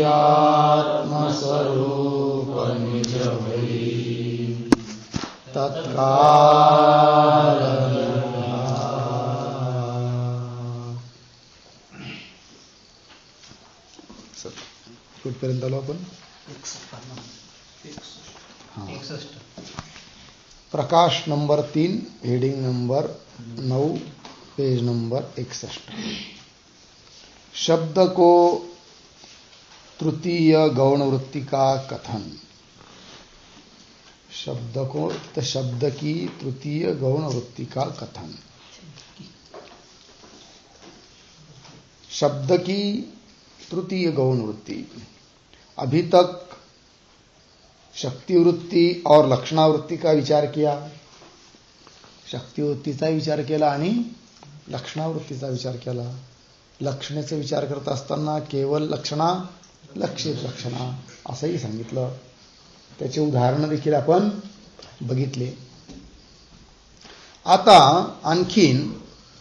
आत्मस्वरूप निज भई तत्काल कुठपर्यंत आलो आपण? प्रकाश number 3, heading number 9, page number 61. शब्द को तृतीय गौण वृत्ति का कथन. शब्द को तो शब्द की तृतीय गौण वृत्ति का कथन. शब्द की तृतीय गौण वृत्ति. अभी तक शक्ति वृत्ति और लक्षणावृत्ति का विचार किया. शक्ति वृत्तीचा विचार केला आणि लक्षणावृत्तीचा विचार केला. लक्षणेचा विचार करत असताना केवळ लक्षणा, लक्षित लक्षणा असंही सांगितलं. त्याचे उदाहरण देखील आपण बघितले. आता आणखीन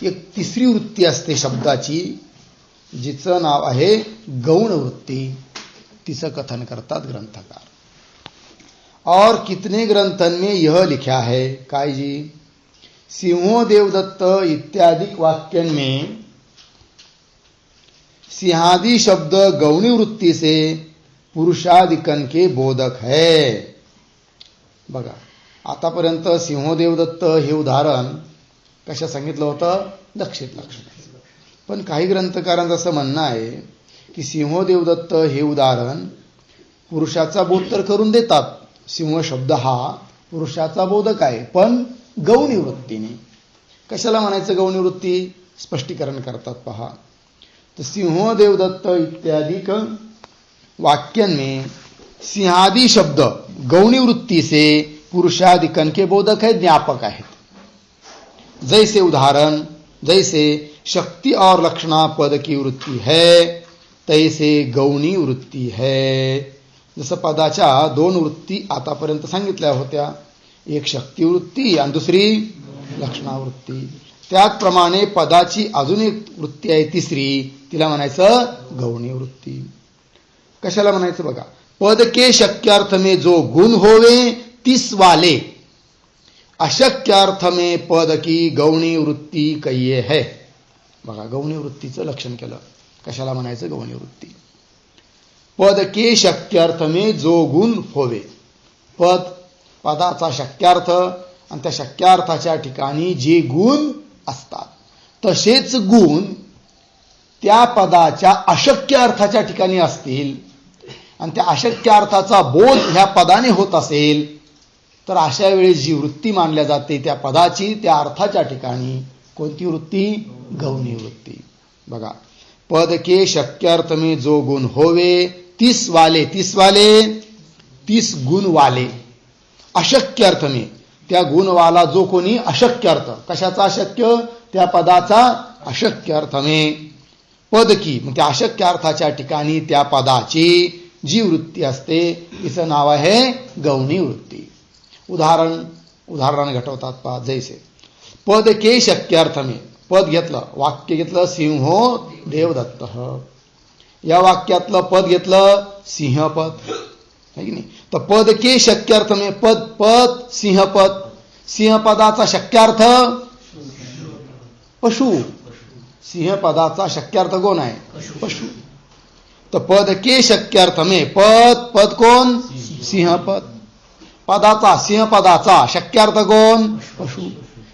एक तिसरी वृत्ती असते शब्दाची, जिचं नाव आहे गौण वृत्ती. तिचं कथन करतात ग्रंथकार. और कितने ग्रंथन में यह लिखा है काय जी, सिंहो देवदत्त इत्यादि वाक्यन में सिंहादि शब्द गौणी वृत्ति से पुरुषादिकन के बोधक है. बघा, आतापर्यंत सिंहो देवदत्त हे उदाहरण कशा सांगितलं होतं? लक्षित लक्षण. पण काही ग्रंथकारांचं असं म्हणणं आहे की सिंहो देवदत्त हे उदाहरण पुरुषाचा बोध तर करून देतात. सिंह शब्द हा पुरुषाचा बोधक आहे, पण गौणी वृत्तीने. कशाला म्हणायचं गौणी वृत्ती? स्पष्टीकरण करतात पहा. तो सिंहो देवदत्त इत्यादि वाक्यन में सिंहादि शब्द गौणी वृत्ति से पुरुषादिकन के बोधक है, ज्ञापक है. जैसे उदाहरण, जैसे शक्ति और लक्षणा पद की वृत्ति है, तैसे गौणी वृत्ति है. जसं पदाच्या दोन वृत्ती आतापर्यंत सांगितल्या होत्या, एक शक्ती वृत्ती आणि दुसरी लक्षणावृत्ती. त्याचप्रमाणे पदाची अजून एक वृत्ती आहे तिसरी, तिला म्हणायचं गौणी वृत्ती. कशाला म्हणायचं बघा. पद के शक्यार्थ में जो गुण होवे तिस वाले अशक्यार्थ में पद की गौणी वृत्ती कहिये है. बघा, गौणी वृत्तीचं लक्षण केलं. कशाला म्हणायचं गौणी वृत्ती? पद के शक्यार्थ में जो गुण होवे. पदाचा शक्यार्थ आणि त्या शक्यार्थाच्या ठिकाणी जे गुण असतात, तसेच गुण त्या पदाच्या अशक्य अर्थाच्या ठिकाणी असतील आणि त्या अशक्य अर्थाचा बोध ह्या पदाने होत असेल, तर अशा वेळी जी वृत्ती मानल्या जाते त्या पदाची त्या अर्थाच्या ठिकाणी कोणती वृत्ती? गौणी वृत्ती. बघा, पद के शक्यार्थ में जो गुण होवे तीस वाले, तीस वाले 30 गुण वाले. अशक्य अर्थ में त्या गुणवाला जो कोणी अशक्य अर्थ, कशाचा अशक्य? त्या पदाचा अशक्य अर्थ में पद की, मग त्या अशक्य अर्थाच्या ठिकाणी त्या पदाची जी वृत्ती असते तिचं नाव आहे गौणी वृत्ती. उदाहरण घटवतात पहा. जैसे पद के शक्यार्थ में, पद घेतलं, वाक्य घेतलं सिंहो देवदत्त, या वाक्यातलं पद घेतलं सिंहपद, है की नाही? तर पद के शक्यार्थ में पद सिंहपद. सिंहपदाचा शक्यार्थ पशु. सिंहपदाचा शक्यार्थ कोण आहे? पशु. तर पद के शक्यार्थ में पद कोण? सिंहपद. पदाचा, सिंहपदाचा शक्यार्थ कोण? पशु.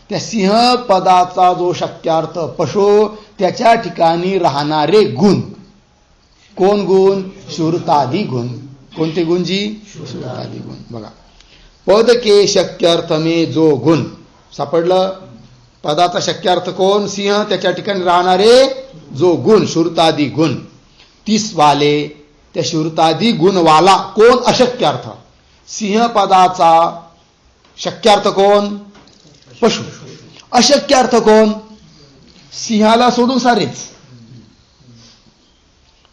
त्या सिंहपदाचा जो शक्यार्थ पशु, त्याच्या ठिकाणी राहणारे गुण कोण गुण? शूरतादी गुण. कोणते गुण जी? शूरतादी गुण. बघा, पद के शक्यार्थ में जो गुण सापडलं. पदाचा शक्यार्थ कोण? सिंह. त्याच्या ठिकाणी राहणारे जो गुण शूरतादी गुण. 30 वाले, त्या शूरतादी गुणवाला कोण? अशक्यार्थ. सिंह पदाचा शक्यार्थ कोण? पशु. अशक्यार्थ कोण? सिंहाला सोडून सारेच.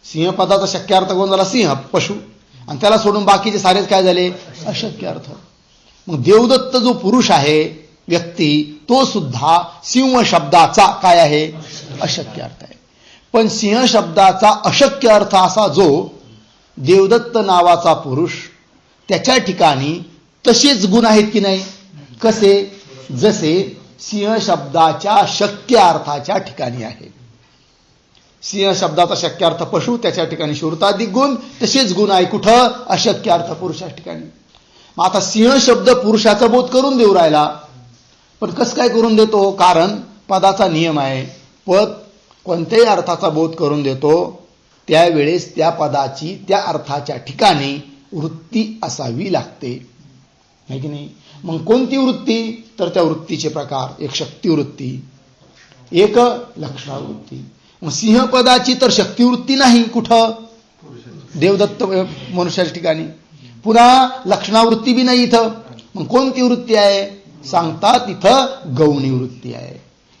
सिंह पदाचा शक्यार्थ कोण झाला? सिंह, पशु. आणि त्याला सोडून बाकीचे सारेच काय झाले? अशक्यार्थ. मग देवदत्त जो पुरुष आहे, व्यक्ती, तो सुद्धा सिंह शब्दाचा काय आहे? अशक्यार्थ आहे. पण सिंह शब्दाचा अशक्य अर्थ असा जो देवदत्त नावाचा पुरुष, त्याच्या ठिकाणी तसेच गुण आहेत की नाही? कसे? जसे सिंह शब्दाच्या शक्य अर्थाच्या ठिकाणी आहे. सिंह शब्दाचा शक्य अर्थ पशु, त्याच्या ठिकाणी शूरताधिक गुण, तसेच गुण आहे कुठं? अशक्य अर्थ पुरुषाच्या ठिकाणी. मग आता सिंह शब्द पुरुषाचा बोध करून देऊ राहिला, पण कसं काय करून देतो? कारण पदाचा नियम आहे, पद कोणत्याही अर्थाचा बोध करून देतो त्यावेळेस त्या पदाची त्या अर्थाच्या ठिकाणी वृत्ती असावी लागते, आहे की नाही? मग कोणती वृत्ती? तर त्या वृत्तीचे प्रकार, एक शक्तिवृत्ती, एक लक्षणावृत्ती. मग सिंहपदाची तर शक्तिवृत्ती नाही कुठं? देवदत्त मनुष्याच्या ठिकाणी. पुन्हा लक्षणावृत्ती बी नाही इथं. मग कोणती वृत्ती आहे? सांगतात इथं गौणी वृत्ती आहे.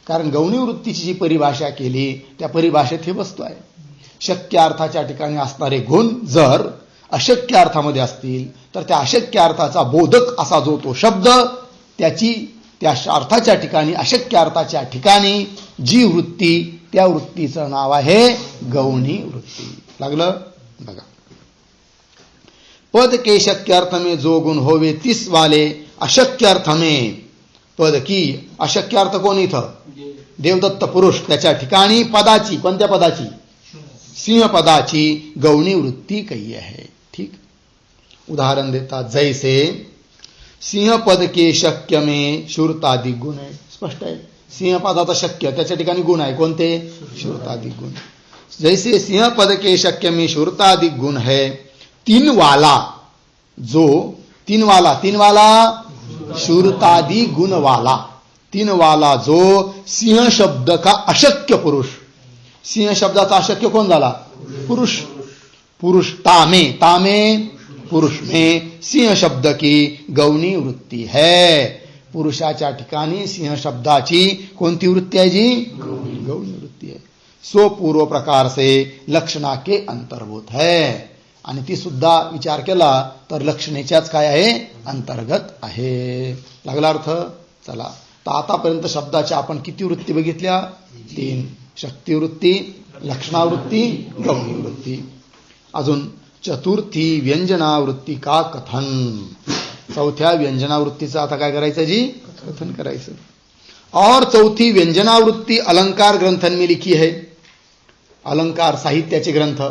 कारण गौणी वृत्तीची जी परिभाषा केली त्या परिभाषेत हे वस्तू आहे. शक्य अर्थाच्या ठिकाणी असणारे गुण जर अशक्य अर्थामध्ये असतील तर त्या अशक्य अर्थाचा बोधक असा जो तो शब्द, त्याची त्या अर्थाच्या ठिकाणी अशक्य अर्थाच्या ठिकाणी जी वृत्ती, त्या वृत्तीचं नाव आहे गौणी वृत्ती. लागलं? बघा, पद के शक्य अर्थ में जो गुण होवे तिस वाले अशक्य अर्थ में पद की. अशक्य अर्थ कोण इथं? देवदत्त पुरुष, त्याच्या ठिकाणी पदाची, कोणत्या पदाची? सिंह पदाची गौणी वृत्ती कही आहे. ठीक, उदाहरण देतात. जैसे सिंह पद के शक्य में शूरताधिक गुण आहे. स्पष्ट आहे, सिंह पदाचा शक्य, त्याच्या ठिकाणी गुण आहे कोणते? शूरताधिक गुण. जैसे सिंह पद के शक्य में शूरताधिक गुण है, तीन वाला जो तीन वाला शूरतादि गुण वाला, तीन वाला जो सिंह शब्द का अशक्य पुरुष. सिंह शब्दाचा अशक्य कोण झाला? पुरुष. पुरुष तामे पुरुष में सिंह शब्द की गौणी वृत्ती है. पुरुषाच्या ठिकाणी सिंह शब्दाची कोणती वृत्ती आहे? जी गौणी वृत्ती आहे. सो पूर्व प्रकार से लक्षणा के अंतर्भूत है. आणि ती सुद्धा विचार केला तर लक्षणेच्याच काय आहे? अंतर्गत आहे. लागला अर्थ? चला, तर आतापर्यंत शब्दाच्या आपण किती वृत्ती बघितल्या? 3. शक्तिवृत्ती, लक्षणावृत्ती, गौणी वृत्ती. अजून चतुर्थी व्यंजनावृत्ती का कथन. चौथ्या व्यंजनावृत्तीचं आता काय करायचं जी? कथन करायचं. और चौथी व्यंजनावृत्ती अलंकार ग्रंथन में लिखी है. अलंकार साहित्याचे ग्रंथ,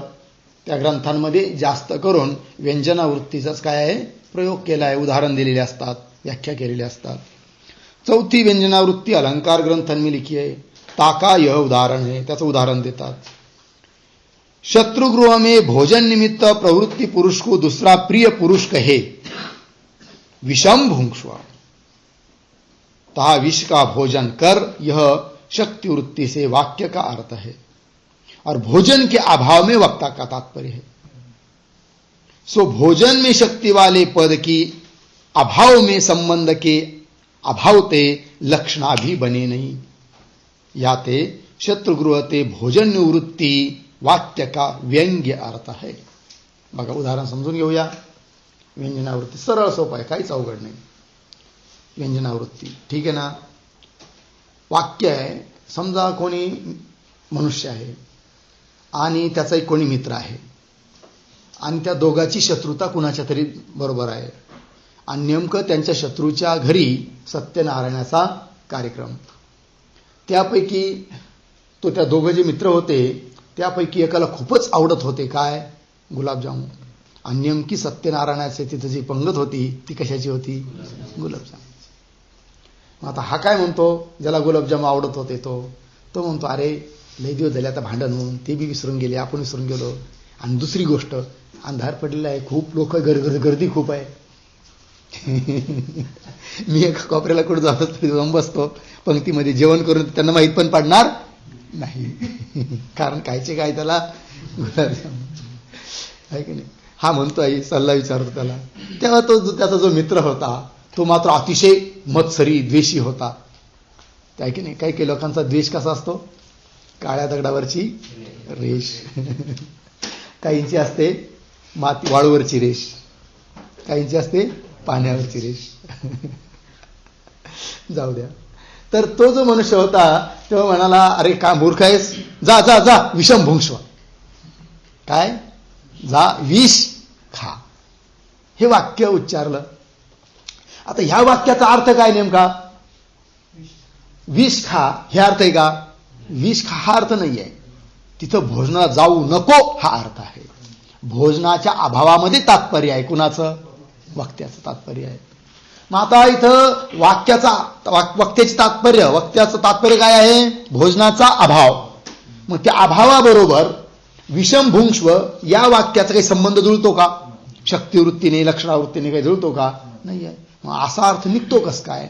त्या ग्रंथांमध्ये जास्त करून व्यंजनावृत्तीचाच काय आहे? प्रयोग केला आहे. उदाहरण दिलेले असतात, व्याख्या केलेली असतात. चौथी व्यंजनावृत्ती अलंकार ग्रंथन में लिखी है. ताका यह उदाहरण है, त्याचं उदाहरण देतात. शत्रुगृह में भोजन निमित्त प्रवृत्ति पुरुष को दूसरा प्रिय पुरुष कहे, विषम भुंक्ष्वा, तहा विष का भोजन कर, यह शक्ति वृत्ति से वाक्य का अर्थ है. और भोजन के अभाव में वक्ता का तात्पर्य है. सो भोजन में शक्ति वाले पद की अभाव में संबंध के अभाव ते लक्षणा भी बने नहीं. याते शत्रुगृह ते भोजन निवृत्ती वाक्य का व्यंग्य अर्थ है. बघा, उदाहरण समजून घेऊया. व्यंजनावृत्ती सरळ सोपं आहे, काहीच अवघड नाही. व्यंजनावृत्ती ठीक आहे ना. वाक्य आहे, समजा कोणी मनुष्य आहे आणि त्याचा एक कोणी मित्र आहे आणि त्या दोघांची शत्रुता कुणाच्या तरी बरोबर आहे आणि नेमकं त्यांच्या शत्रूच्या घरी सत्यनारायणाचा कार्यक्रम. त्यापैकी तो त्या दोघं जे मित्र होते त्यापैकी एकाला खूपच आवडत होते काय? गुलाबजामुन. आणि नेमकी सत्यनारायणाचे तिथे जी पंगत होती ती कशाची होती? गुलाबजामुन. आता हा काय म्हणतो, ज्याला गुलाबजाम आवडत होते तो म्हणतो, अरे लय दिवस झाले आता भांडण होऊन, ते बी विसरून गेले, आपण विसरून गेलो. आणि दुसरी गोष्ट, अंधार पडलेला आहे, खूप लोक, गर्दी खूप आहे. मी एका कोपऱ्याला कुठे जाऊन बसतो पंक्तीमध्ये जेवण करून, त्यांना माहीत पण पडणार नाही. कारण कायचे काय त्याला गुलाबजाम आहे की नाही. हा म्हणतो आई, सल्ला विचारतो त्याला. तेव्हा त्याचा जो मित्र होता तो मात्र अतिशय मत्सरी, द्वेषी होता. काय की नाही. काही काही लोकांचा द्वेष कसा असतो? काळ्या दगडावरची रेष. काहींची असते माती वाळूवरची रेष, काहींची असते पाण्यावरची रेष. जाऊ द्या. तर तो जो मनुष्य होता तो म्हणाला, अरे का मूर्ख आहेस, जा जा जा विषम भुंक्ष्व, काय जा विष खा, हे वाक्य उच्चारलं. आता ह्या वाक्याचा अर्थ काय नेमका? विष खा हे अर्थ आहे का? विष खा हा अर्थ नाही आहे. तिथं भोजनाला जाऊ नको हा अर्थ आहे. भोजनाच्या अभावामध्ये तात्पर्य आहे. कुणाचं? वक्त्याचं तात्पर्य आहे. मग आता इथं वक्त्याचं तात्पर्य काय आहे? भोजनाचा अभाव. मग त्या अभावाबरोबर विषम भुंक्ष्व या वाक्याचा काही संबंध जुळतो का? शक्तिवृत्तीने लक्षणावृत्तीने काही जुळतो का? नाही आहे. मग असा अर्थ निघतो कस काय?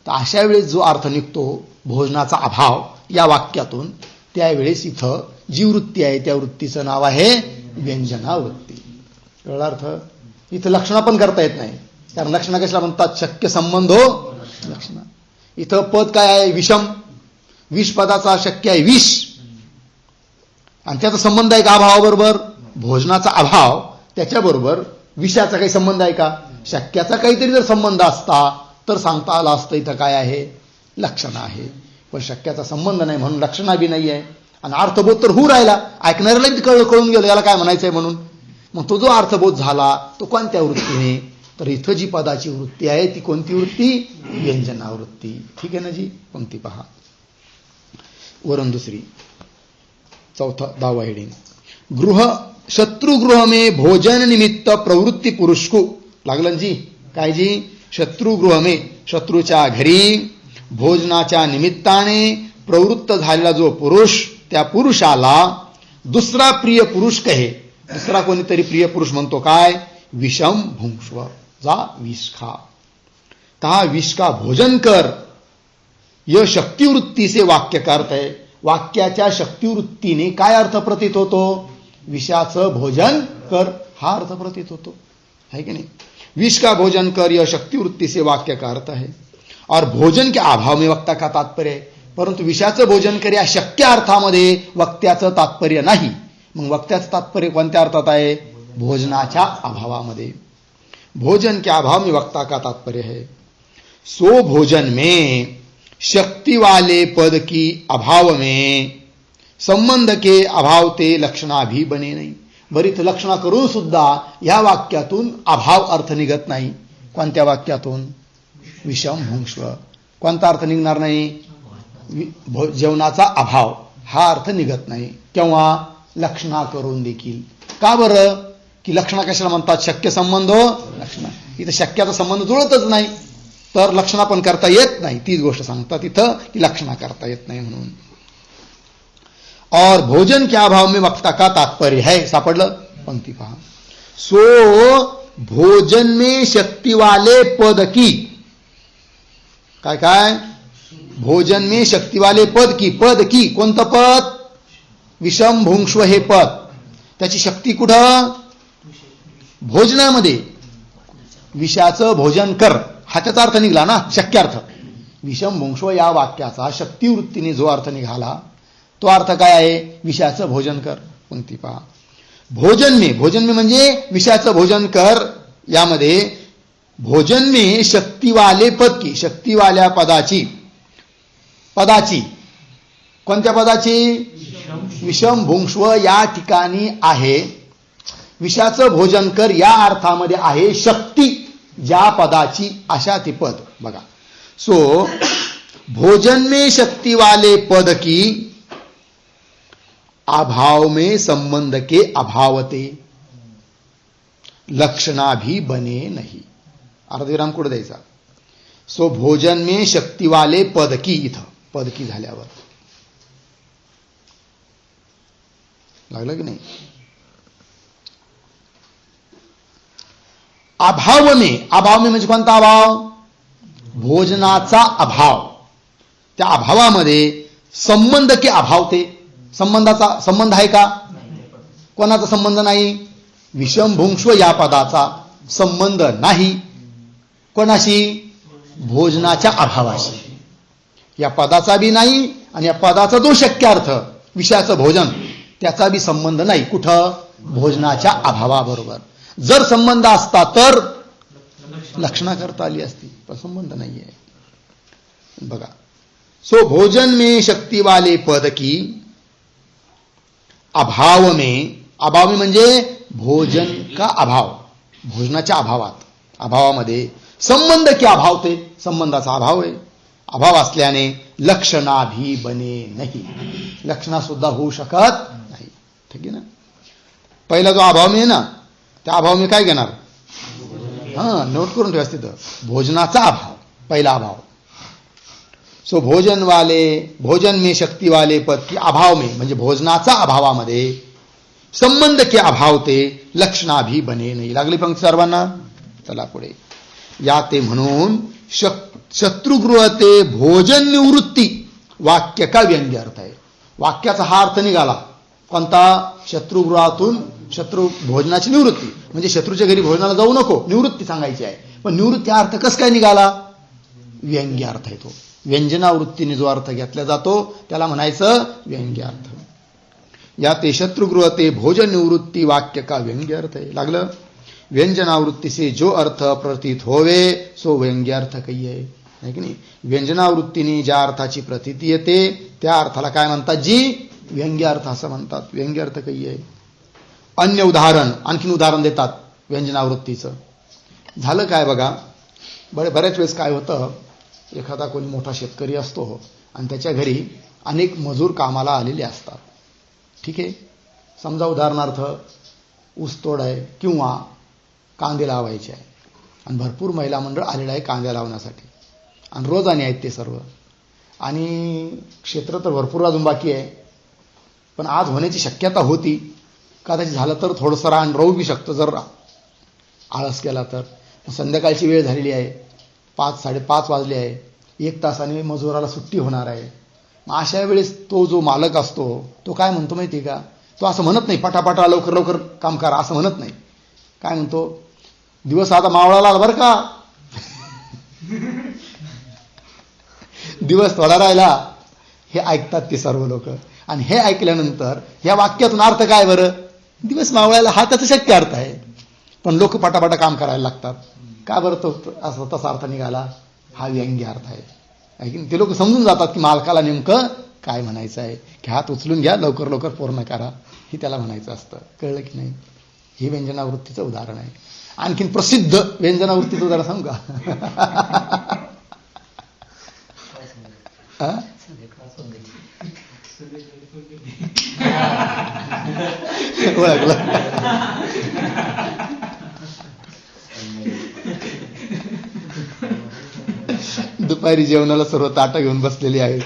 तर अशा वेळेस जो अर्थ निघतो भोजनाचा अभाव या वाक्यातून, त्यावेळेस इथं जी वृत्ती आहे त्या वृत्तीचं नाव आहे व्यंजनावृत्ती. कळला अर्थ? इथं लक्षणा पण करता येत नाही, कारण लक्षणा कशाला म्हणतात? शक्य संबंध हो लक्षणा. इथं पद काय आहे? विषम. विष पदाचा शक्य आहे विष, आणि त्याचा संबंध आहे का अभावाबरोबर? भोजनाचा अभाव त्याच्याबरोबर विषाचा काही संबंध आहे का? शक्याचा काहीतरी जर संबंध असता तर सांगता आलं असतं इथं काय आहे? लक्षणा आहे. पण शक्याचा संबंध नाही म्हणून लक्षणा बी नाही आहे, आणि अर्थबोध तर होऊ राहिला, ऐकणाऱ्याला कळून गेलं याला काय म्हणायचंय म्हणून. मग तो जो अर्थबोध झाला तो कोणत्या वृत्तीने? तर इथं जी पदाची वृत्ती आहे ती कोणती वृत्ती? व्यंजनावृत्ती. ठीक आहे ना जी? पंक्ती पहा वरून दुसरी, चौथा 10वां हेडिंग. गृह शत्रुगृह में भोजन निमित्त प्रवृत्ती पुरुष को. लागलं जी? काय जी? शत्रुगृह में शत्रूच्या घरी भोजनाच्या निमित्ताने प्रवृत्त झालेला जो पुरुष, त्या पुरुषाला दुसरा प्रिय पुरुष कहे. दुसरा कोणीतरी प्रिय पुरुष म्हणतो काय? विषम भुंक्ष्व, जा विष खा. ता विष का भोजन कर, यह शक्तिवृत्ती से वाक्य का अर्थ है. वाक्याच्या शक्तिवृत्तीने काय अर्थ प्रतीत होतो? विषाचं भोजन कर हा अर्थ प्रतीत होतो, है की नाही? विष का भोजन कर यह शक्तिवृत्ती से वाक्य का अर्थ है. और भोजन के अभाव में वक्ता का तात्पर्य है. परंतु विषाचं भोजन कर या शक्य अर्थामध्ये वक्त्याचं तात्पर्य नाही. मग वक्त्याचं तात्पर्य कोणत्या अर्थात आहे? भोजनाच्या अभावामध्ये. भोजन के अभाव में वक्ता का तात्पर्य है. सो भोजन में शक्ति वाले पद की अभाव में संबंध के अभाव ते लक्षणा भी बने नाही. बरीच लक्षणा करून सुद्धा या वाक्यातून अभाव अर्थ निघत नाही. कोणत्या वाक्यातून? विषम भुंक्ष्व. कोणता अर्थ निघणार नाही? जेवणाचा अभाव हा अर्थ निघत नाही. केव्हा? लक्षणा करून देखील. का बरं? की लक्षणा कशाला म्हणतात? शक्य संबंध हो लक्षणा. इथं शक्याचा संबंध जुळतच नाही, तर लक्षणा पण करता येत नाही. तीच गोष्ट सांगतात इथं की लक्षणा करता येत नाही म्हणून. और भोजन के अभाव में वक्ता का तात्पर्य है. सापडलं? पंक्ती पहा. सो भोजन में शक्ति वाले पद की. काय काय? भोजन में शक्ति वाले पद की. पद की कोणतं पद? विषम भुंक्ष्व हे पद. त्याची शक्ती कुठं? भोजनामध्ये. विषाचं भोजन कर हा त्याचा अर्थ निघाला ना, शक्यार्थ. विषम भुंक्ष्व या वाक्याचा शक्तिवृत्तीने जो अर्थ निघाला तो अर्थ काय आहे? विषाचं भोजन कर. पंक्ती पहा. भोजन में म्हणजे विषाचं भोजन कर. यामध्ये भोजन में शक्तिवाले पद की, शक्तिवाल्या पदाची कोणत्या पदाची? विषम भुंक्ष्व या ठिकाणी आहे. विषाचं भोजन कर या अर्थामध्ये आहे शक्ती ज्या पदाची, अशा ती पद बघा. सो भोजन में शक्ति वाले पद की अभाव में संबंध के अभावते लक्षणा भी बने नहीं. अर्धविराम कुठे द्यायचा? सो भोजन में शक्ति वाले पद की. इथं पद की झाल्यावर लागलं की नाही? अभाव में म्हणजे कोणता अभाव? भोजनाचा अभाव. त्या अभावामध्ये संबंध के अभाव ते. संबंधाचा संबंध आहे का? कोणाचा संबंध नाही? विषम भुंक्ष्व या पदाचा संबंध नाही. कोणाशी? भोजनाच्या अभावाशी. या पदाचा बी नाही आणि या पदाचा जो शक्यार्थ विषयाचं भोजन त्याचा बी संबंध नाही. कुठं? भोजनाच्या अभावाबरोबर. जर संबंध असता तर लक्षणा करता आली असती, पण संबंध नाहीये. बघा सो भोजन में शक्ति वाले पद की अभाव में म्हणजे भोजन का अभाव, भोजनाच्या अभावामध्ये संबंध के अभाव, ते संबंधाचा अभाव आहे. अभाव असल्याने लक्षणा भी बने नाही, लक्षणा सुद्धा होऊ शकत नाही. ठीक आहे ना. पहिला जो अभाव में ना, त्या अभाव में काय घेणार, नोट करून ठेवा तिथं, भोजनाचा अभाव पहिला अभाव. सो भोजन में शक्ती वाले पद की अभाव में म्हणजे भोजनाचा अभावामध्ये संबंध के अभाव ते लक्षणा भी बने नाही. लागली पंक्ती सर्वांना. चला पुढे. या ते म्हणून शत्रुगृह ते भोजन निवृत्ती वाक्य का व्यंग्य अर्थ आहे. वाक्याचा हा अर्थ निघाला कोणता, शत्रुगृहातून शत्रू भोजनाची निवृत्ती म्हणजे शत्रूच्या घरी भोजनाला जाऊ नको, निवृत्ती सांगायची आहे. पण निवृत्ती हा अर्थ कस काय निघाला, व्यंग्य अर्थ आहे तो. व्यंजनावृत्तीने जो अर्थ घेतला जातो त्याला म्हणायचं व्यंग्य अर्थ. या ते शत्रुगृह ते भोजन निवृत्ती वाक्य का व्यंग्य अर्थ आहे. लागलं. व्यंजनावृत्ती से जो अर्थ प्रतीत होवे सो व्यंग्य अर्थ कहिये, है की नाही. व्यंजनावृत्तीने ज्या अर्थाची प्रतीती येते त्या अर्थाला काय म्हणतात जी, व्यंग्य अर्थ असं म्हणतात. व्यंग्य अर्थ कहिये. अन्य उदाहरण, आणखीन उदाहरण देतात व्यंजनावृत्तीचं. झालं काय बघा, बऱ्याच वेळेस काय होतं, एखादा कोणी मोठा शेतकरी असतो आणि त्याच्या घरी अनेक मजूर कामाला आलेले असतात. ठीक आहे. समजा उदाहरणार्थ ऊसतोड आहे किंवा कांदे लावायचे आहे आणि भरपूर महिला मंडळ आलेलं आहे कांदे लावण्यासाठी आणि रोजाने आहेत ते सर्व, आणि क्षेत्र तर भरपूर अजून बाकी आहे. पण आज होण्याची शक्यता होती, कदाचित झालं तर थोडंसं रान राहू बी शकतं जर आळस केला तर. संध्याकाळची वेळ झालेली आहे, 5-5:30 वाजले आहे, 1 तासाने मजुराला सुट्टी होणार आहे. मग अशा वेळेस तो जो मालक असतो तो काय म्हणतो माहिती आहे का, तो असं म्हणत नाही पटापटा लवकर लवकर काम करा असं म्हणत नाही. काय म्हणतो, दिवस आता मावळाला आला बरं का, दिवस थोडा राहिला. हे ऐकतात ते सर्व लोक, आणि हे ऐकल्यानंतर या वाक्यातून अर्थ काय बरं, दिवस मावळायला हा त्याचा शक्य अर्थ आहे. पण लोक पटापटा काम करायला लागतात. का बरं तो असं तसा अर्थ निघाला, हा व्यंग्य अर्थ आहे. ते लोक समजून जातात की मालकाला नेमकं काय म्हणायचं आहे, की हात उचलून घ्या लवकर लवकर पूर्ण करा, हे त्याला म्हणायचं असतं. कळलं की नाही. हे व्यंजनावृत्तीचं उदाहरण आहे. आणखीन प्रसिद्ध व्यंजनावृत्तीचं उदाहरण सांगू का. ओळखलं. दुपारी जेवणाला सर्व ताटं घेऊन बसलेली आहेत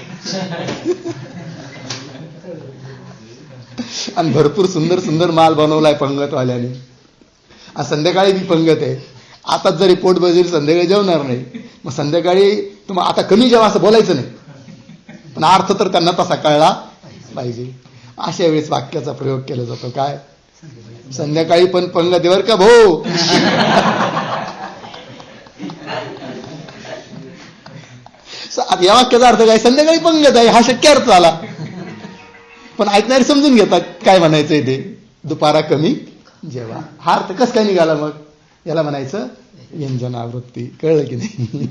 आणि भरपूर सुंदर सुंदर माल बनवलाय पंगतवाल्याने. आज संध्याकाळी बी पंगत आहे. आता जरी पोट बजेल संध्याकाळी जेवणार नाही, मग संध्याकाळी तुम्हाला आता कमी जेवा असं बोलायचं नाही, पण अर्थ तर त्यांना तसा कळला पाहिजे. अशा वेळेस वाक्याचा प्रयोग केला जातो. काय, संध्याकाळी पण पंगत वर का भाऊ. या वाक्याचा अर्थ काय, संध्याकाळी पंगत आहे हा शक्य अर्थ झाला. पण ऐकणारे समजून घेतात काय म्हणायचंय ते, दुपारा कमी जेवा. हा अर्थ कस काय निघाला, मग याला म्हणायचं व्यंजनावृत्ती. कळलं की नाही.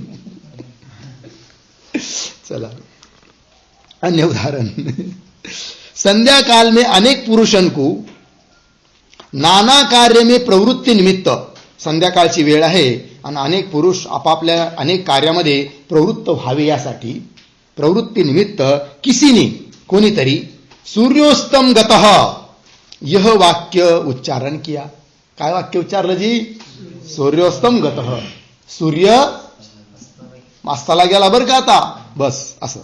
चला अन्य उदाहरण. संध्या काल में अनेक पुरुषों को नाना कार्य में प्रवृत्ती निमित्त, संध्याकाळची वेळ आहे आणि अनेक पुरुष आपापल्या अनेक कार्यामध्ये प्रवृत्त व्हावे यासाठी प्रवृत्ती निमित्त किसीने कोणीतरी सूर्योस्तम गतः यह वाक्य उच्चारण किया. काय वाक्य उच्चारलं जी, सूर्योस्तम गतः, सूर्य मास्ताला गेला बरं का आता बस असं.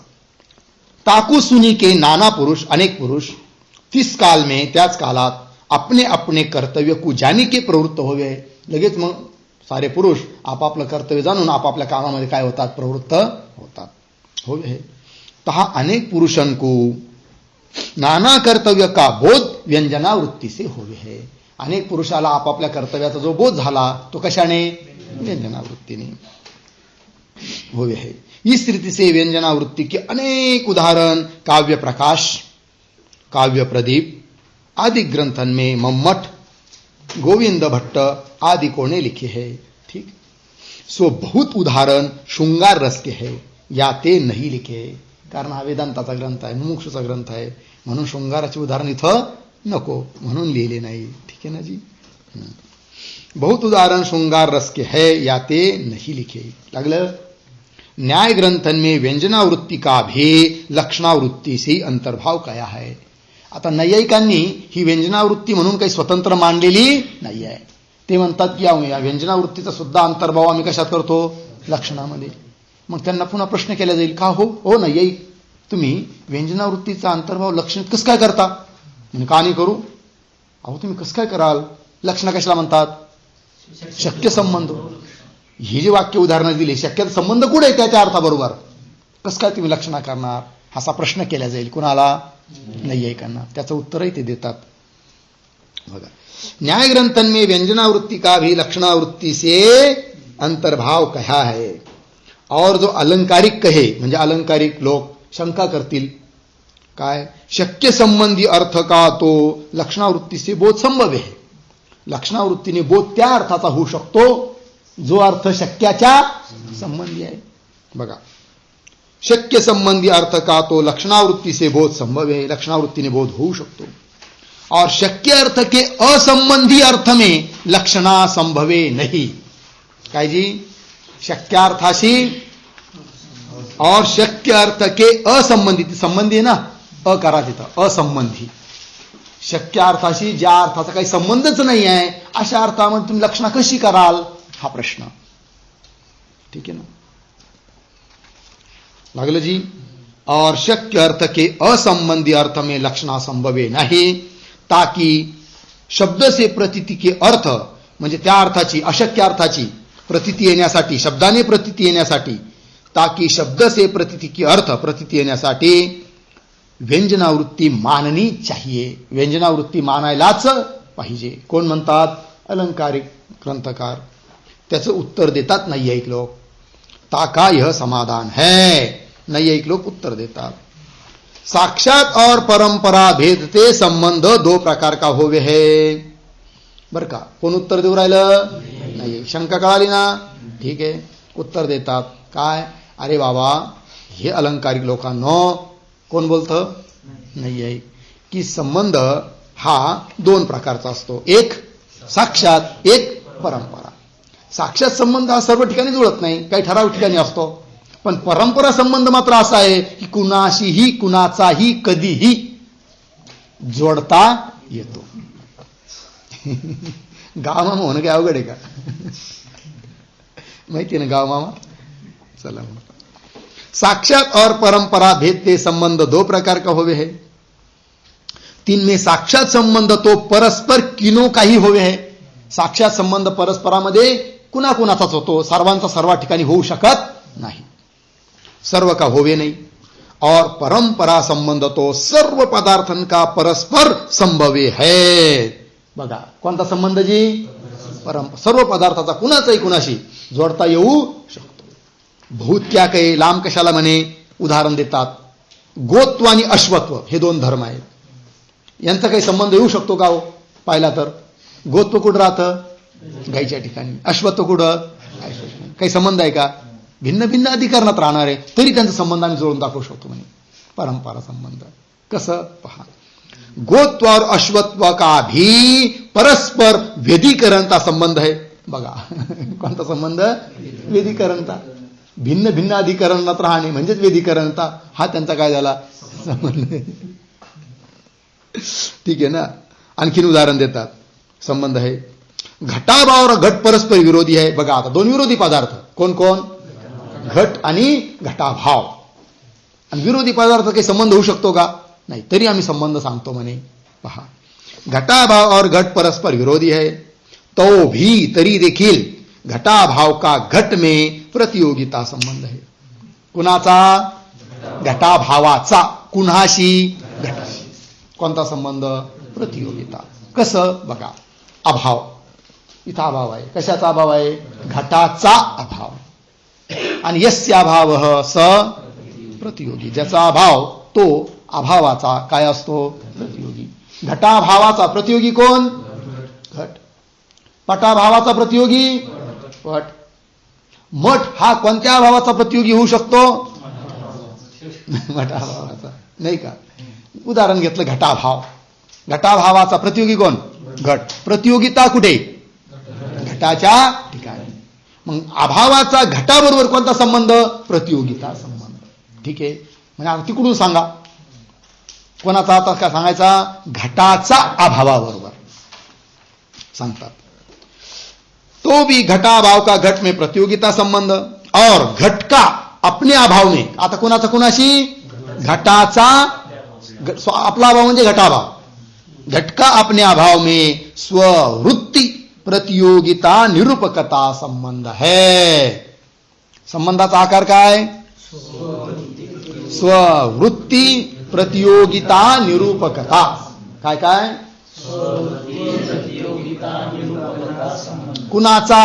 ताकू सुनी के नाना पुरुष, अनेक पुरुष तिस काल में, त्याच कालात अपने अपने कर्तव्य को जानी के प्रवृत्त होवे. लगेच मग सारे पुरुष आपापलं कर्तव्य जाणून आपापल्या कामामध्ये काय होतात, प्रवृत्त होतात. होवे तहा अनेक पुरुषों को नाना कर्तव्य का बोध व्यंजनावृत्ती से होवे है. अनेक पुरुषाला आपापल्या कर्तव्याचा जो बोध झाला तो कशाने, व्यंजनावृत्तीने होवे है. इस रीति से व्यंजनावृत्ति के अनेक उदाहरण काव्य प्रकाश, काव्य प्रदीप आदि ग्रंथन में मम्मट, गोविंद भट्ट आदि को ने लिखे हैं. ठीक. सो बहुत उदाहरण श्रृंगार रस के है, या ते नहीं लिखे. कारण हा वेदांताचा ग्रंथ आहे, मुमुक्षूचा ग्रंथ आहे, म्हणून शृंगाराचे उदाहरण इथं नको म्हणून लिहिले नाही. ठीक है ना जी. बहुत उदाहरण श्रृंगार रस के है या ते नहीं लिखे. लागलं. न्याय ग्रंथन में व्यंजनावृत्ती का भी लक्षणावृत्ती से अंतर्भाव कया है. आता नैयायिकांनी ही व्यंजनावृत्ती म्हणून काही स्वतंत्र मांडलेली नाही आहे. ते म्हणतात की या व्यंजनावृत्तीचा सुद्धा अंतर्भाव आम्ही कशात करतो, लक्षणामध्ये. मग त्यांना पुन्हा प्रश्न केला जाईल, का हो नैयायिक, तुम्ही व्यंजनावृत्तीचा अंतर्भाव लक्षणात कसं काय करता. म्हणजे का नाही करू. अहो तुम्ही कसं काय कराल, लक्षण कशाला म्हणतात, शक्य संबंध. ही जे वाक्य उदाहरणं दिली, शक्य संबंध कुठे आहे त्याच्या अर्थाबरोबर, कसं काय तुम्ही लक्षणा करणार, असा प्रश्न केला जाईल. कुणाला, नैयायिकांना. त्याचं उत्तरही ते देतात. बघा, न्याय ग्रंथन में व्यंजनावृत्ती का भी लक्षणावृत्ती से अंतर्भाव कहा है. और जो अलंकारिक कहे, म्हणजे अलंकारिक लोक शंका करतील, काय, शक्य संबंधी अर्थ का तो लक्षणावृत्ती से बोध संभव है. लक्षणावृत्तीने बोध त्या अर्थाचा होऊ शकतो जो अर्थ शक्याच्या संबंधी आहे. बघा, शक्य संबंधी अर्थ का तो लक्षणावृत्ती से बोध संभव है, लक्षणावृत्तीने बोध होऊ शकतो. और शक्य अर्थ के असंबंधी अर्थ में लक्षणा संभवे नहीं. काय जी, शक्यार्थाशी और शक्य अर्थ के असंबंधी, संबंधी आहे ना, अकरा तिथं, असंबंधी. शक्य अर्थाशी ज्या अर्थाचा काही संबंधच नाही आहे अशा अर्थामध्ये तुम्ही लक्षणा कशी कराल, हा प्रश्न. ठीक है ना. लागलं जी. और शक्य अर्थ के असंबंधी अर्थ में लक्षणा संभवे नाही, ताकि शब्द से प्रतीति के अर्थ, म्हणजे त्या अर्थाची, अशक्य अर्थाची प्रतीती येण्यासाठी, शब्दाने प्रतीती येण्यासाठी, ताकि शब्द से प्रतीति के अर्थ, प्रतीती येण्यासाठी व्यंजनावृत्ती माननी चाहिए. व्यंजनावृत्ती मानायलाच पाहिजे. कोण म्हणतात, अलंकारिक ग्रंथकार. त्याचं उत्तर देतात नैयायिक लोक. ताका यह समाधान है. नैयायिक लोक उत्तर देतात, साक्षात और परंपरा भेदते संबंध दो प्रकार का होवे है. बर का, कोण उत्तर देऊ राहिलं, नाही. शंका कळाली ना. ठीक आहे. उत्तर देतात काय, अरे बाबा हे अलंकारिक लोकांनो, कोण बोलतं, नैयायिक, की संबंध हा दोन प्रकारचा असतो. एक साक्षात, एक परंपरा. साक्षात संबंध हा सर्व ठिकाणी जुळत नाही, काही ठराविक ठिकाणी असतो. पण परंपरा संबंध मात्र असा आहे की कुणाशीही, कुणाचाही, कधीही जोडता येतो. गाव मामा होणं काय अवघड आहे का. माहिती आहे ना गाव मामा. चला, साक्षात और परंपरा भेदते संबंध दो प्रकार का होवे है. तीन में साक्षात संबंध तो परस्पर किनो काही होवे है. साक्षात संबंध परस्परामध्ये कुणाकुणाचाच होतो, सर्वांचा सर्व ठिकाणी होऊ शकत नाही, सर्व का होवे नाही. और परंपरा संबंध तो सर्व पदार्थन का परस्पर संभवे है. बघा, कोणता संबंध जी, परंपरा. सर्व पदार्थाचा कुणाचाही कुणाशी जोडता येऊ शकतो. भूत क्या काही, लांब कशाला म्हणे, उदाहरण देतात. गोत्व आणि अश्वत्व हे दोन धर्म आहेत, यांचा काही संबंध येऊ शकतो का हो. पाहिला तर गोत्व कुठं राहतं, गाईच्या ठिकाणी. अश्वत्व कुठं, काही संबंध आहे का, भिन्न भिन्न अधिकरणात राहणार आहे, तरी त्यांचा संबंध आम्ही जोडून दाखवू शकतो म्हणे. परंपरा संबंध कसं पहा. गोत्व और अश्वत्व का भी परस्पर वेदीकरणचा संबंध आहे. बघा, कोणता संबंध, वेदीकरणता. भिन्न भिन्न अधिकरणात राहणे म्हणजेच वेदीकरणता, हा त्यांचा काय झाला, संबंध. ठीक आहे ना. आणखीन उदाहरण देतात, संबंध आहे. घटाभाव और घट परस्पर विरोधी आहे. बघा, आता दोन विरोधी पदार्थ, कोण कोण, घट आणि घटाभाव. आणि विरोधी पदार्थ काही संबंध होऊ शकतो का, नाही, तरी आम्ही संबंध सांगतो म्हणे. पहा, घटाभाव और घट परस्पर विरोधी है, तो भी तरी देखील घटाभाव का घट में प्रतियोगिता संबंध है. कुणाचा, घटाभावाचा. कुणाशी, घटाशी. कोणता संबंध, प्रतियोगिता. कसं, बघा, अभाव, इथं अभाव आहे. कशाचा अभाव आहे, घटाचा अभाव. आणि यस्य अभाव स प्रतियोगी. ज्याचा अभाव तो अभावाचा काय असतो, प्रतियोगी. घटाभावाचा प्रतियोगी कोण, घट. पटाभावाचा प्रतियोगी पट. मठ हा कोणत्या अभावाचा प्रतियोगी होऊ शकतो, घटाभावाचा, नाही का? उदाहरण घेतलं घटाभाव. घटाभावाचा प्रतियोगी कोण? घट. प्रतियोगिता कुठे? घटाच्या ठिकाणी. मग अभावाचा घटाबरोबर कोणता संबंध? प्रतियोगिता संबंध. ठीक आहे. म्हणजे आता तिकडून सांगा कोणाचा, आता काय सांगायचा? घटाचा अभावाबरोबर सांगतात. तो भी घटाभाव का घट में प्रतियोगिता संबंध और घट का अपने अभाव में. आता कोणाचा कोणाशी? घटाचा. आपला अभाव म्हणजे घटाभाव. घट का अपने अभाव में स्ववृत्ति प्रतियोगिता निरूपकता संबंध है. संबंधाचा आकार काय? स्ववृत्ती प्रतियोगिता निरूपकता. काय काय? कुणाचा?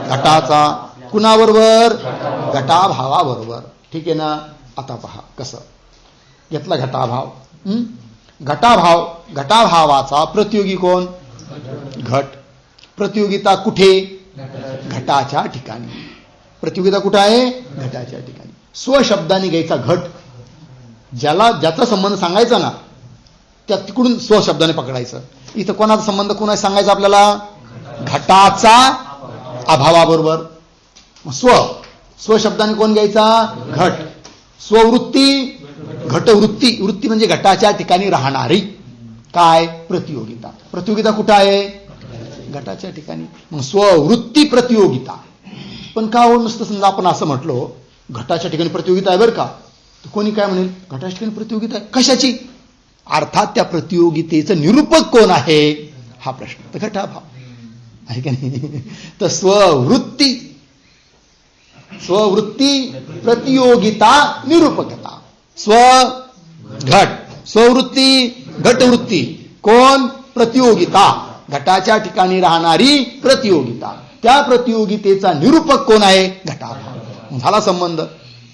घटाचा. कुणाबरोबर? घटाभावाबरोबर. ठीक आहे ना? आता पहा कसं घेतला घटाभाव. घटाभावाचा प्रतियोगी कोण? घट. प्रतियोगिता कुठे? घटाच्या ठिकाणी. प्रतियोगिता कुठे आहे? घटाच्या ठिकाणी. स्वशब्दाने घ्यायचा घट. ज्याचा संबंध सांगायचा ना त्या तिकडून स्वशब्दाने पकडायचं. इथं कोणाचा संबंध कोणाशी सांगायचा आपल्याला? घटाचा अभावाबरोबर. स्वशब्दाने कोण घ्यायचा? घट. स्ववृत्ती घटवृत्ती. वृत्ती म्हणजे घटाच्या ठिकाणी राहणारी काय? प्रतियोगिता. प्रतियोगिता कुठं आहे? घटाच्या ठिकाणी. मग स्ववृत्ती प्रतियोगिता. पण का हो नुसतं समजा आपण असं म्हटलो घटाच्या ठिकाणी प्रतियोगिता आहे बरं का, तर कोणी काय म्हणेल? घटाच्या ठिकाणी प्रतियोगिता आहे कशाची? अर्थात त्या प्रतियोगितेचं निरूपक कोण आहे हा प्रश्न. तर घटाभाव आहे का नाही? तर स्ववृत्ती प्रतियोगिता निरूपकता. घट. स्ववृत्ती घटवृत्ती. कोण? प्रतियोगिता. घटाच्या ठिकाणी राहणारी प्रतियोगिता. त्या प्रतियोगितेचा निरूपक कोण आहे? घटाभाव. झाला संबंध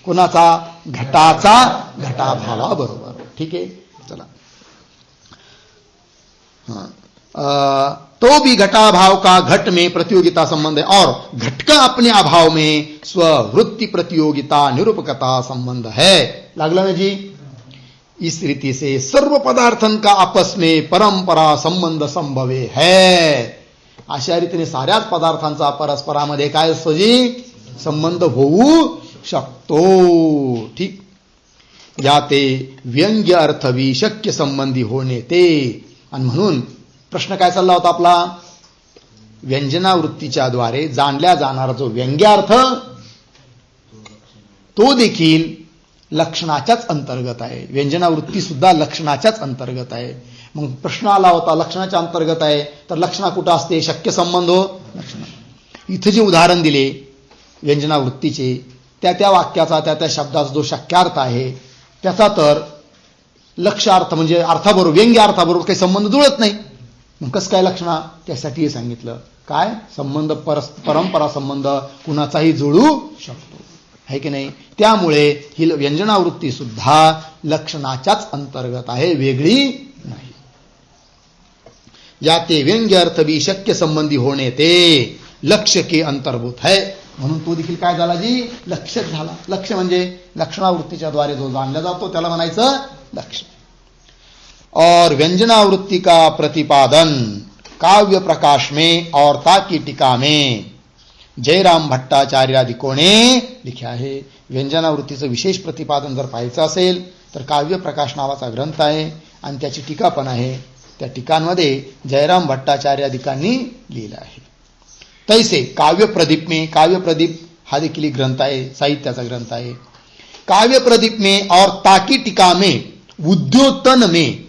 कोणाचा? घटाचा घटाभावाबरोबर. ठीक आहे. चला. तो भी घटाभाव का घट में प्रतियोगिता संबंध है और घट का अपने अभाव में स्ववृत्ति प्रतियोगिता निरूपकता संबंध है. लागला ना जी? इस रीति से सर्व पदार्थन का आपस में परंपरा संबंध संभवे है. अशा रीतीने साऱ्याच पदार्थांचा परस्परामध्ये काय असतो जी? संबंध होऊ शकतो. ठीक. याते व्यंग्य अर्थवी शक्य संबंधी होणे ते. आणि म्हणून प्रश्न काय चालला होता आपला? व्यंजनावृत्तीच्या द्वारे जाणल्या जाणारा जो व्यंग्यार्थ तो देखील लक्षणाच्याच अंतर्गत आहे. व्यंजनावृत्ती सुद्धा लक्षणाच्याच अंतर्गत आहे. मग प्रश्न आला होता लक्षणाच्या अंतर्गत आहे तर लक्षणा कुठं असते? शक्य संबंध हो लक्षण. इथे जे उदाहरण दिले व्यंजनावृत्तीचे त्या वाक्याचा त्या शब्दाचा जो शक्यार्थ आहे त्याचा तर लक्ष्यार्थ म्हणजे अर्थाबरोबर व्यंग्य अर्थाबरोबर काही संबंध जुळत नाही. मग कसं काय लक्षणा? त्यासाठी हे सांगितलं काय? संबंध परंपरा संबंध कुणाचाही जुळू शकतो आहे की नाही. त्यामुळे ही व्यंजनावृत्ती सुद्धा लक्षणाच्याच अंतर्गत आहे, वेगळी नाही. याते व्यंग्य अर्थ भी शक्य संबंधी होणे ते लक्ष्य के अंतर्भूत है. म्हणून तो देखील काय झाला जी? लक्ष्यच झाला. लक्ष्य म्हणजे लक्षणावृत्तीच्या द्वारे जो जाणला जातो त्याला म्हणायचं लक्ष्य. और व्यंजनावृत्ति का प्रतिपादन काव्य प्रकाश में और ताकी टीका में जयराम भट्टाचार्य आदिकों ने लिखा है. व्यंजनावृत्तीचं विशेष प्रतिपादन जर पाहायचं असेल तर काव्य प्रकाश नावाचा ग्रंथ आहे आणि त्याची टीका पण आहे. त्या टीकांमध्ये जयराम भट्टाचार्य आदिकांनी लिहिलं आहे. तैसे काव्य प्रदीप में, काव्य प्रदीप हा देखील ग्रंथ आहे, साहित्याचा ग्रंथ आहे. काव्य प्रदीप में और ताकी टीका में उद्योतन में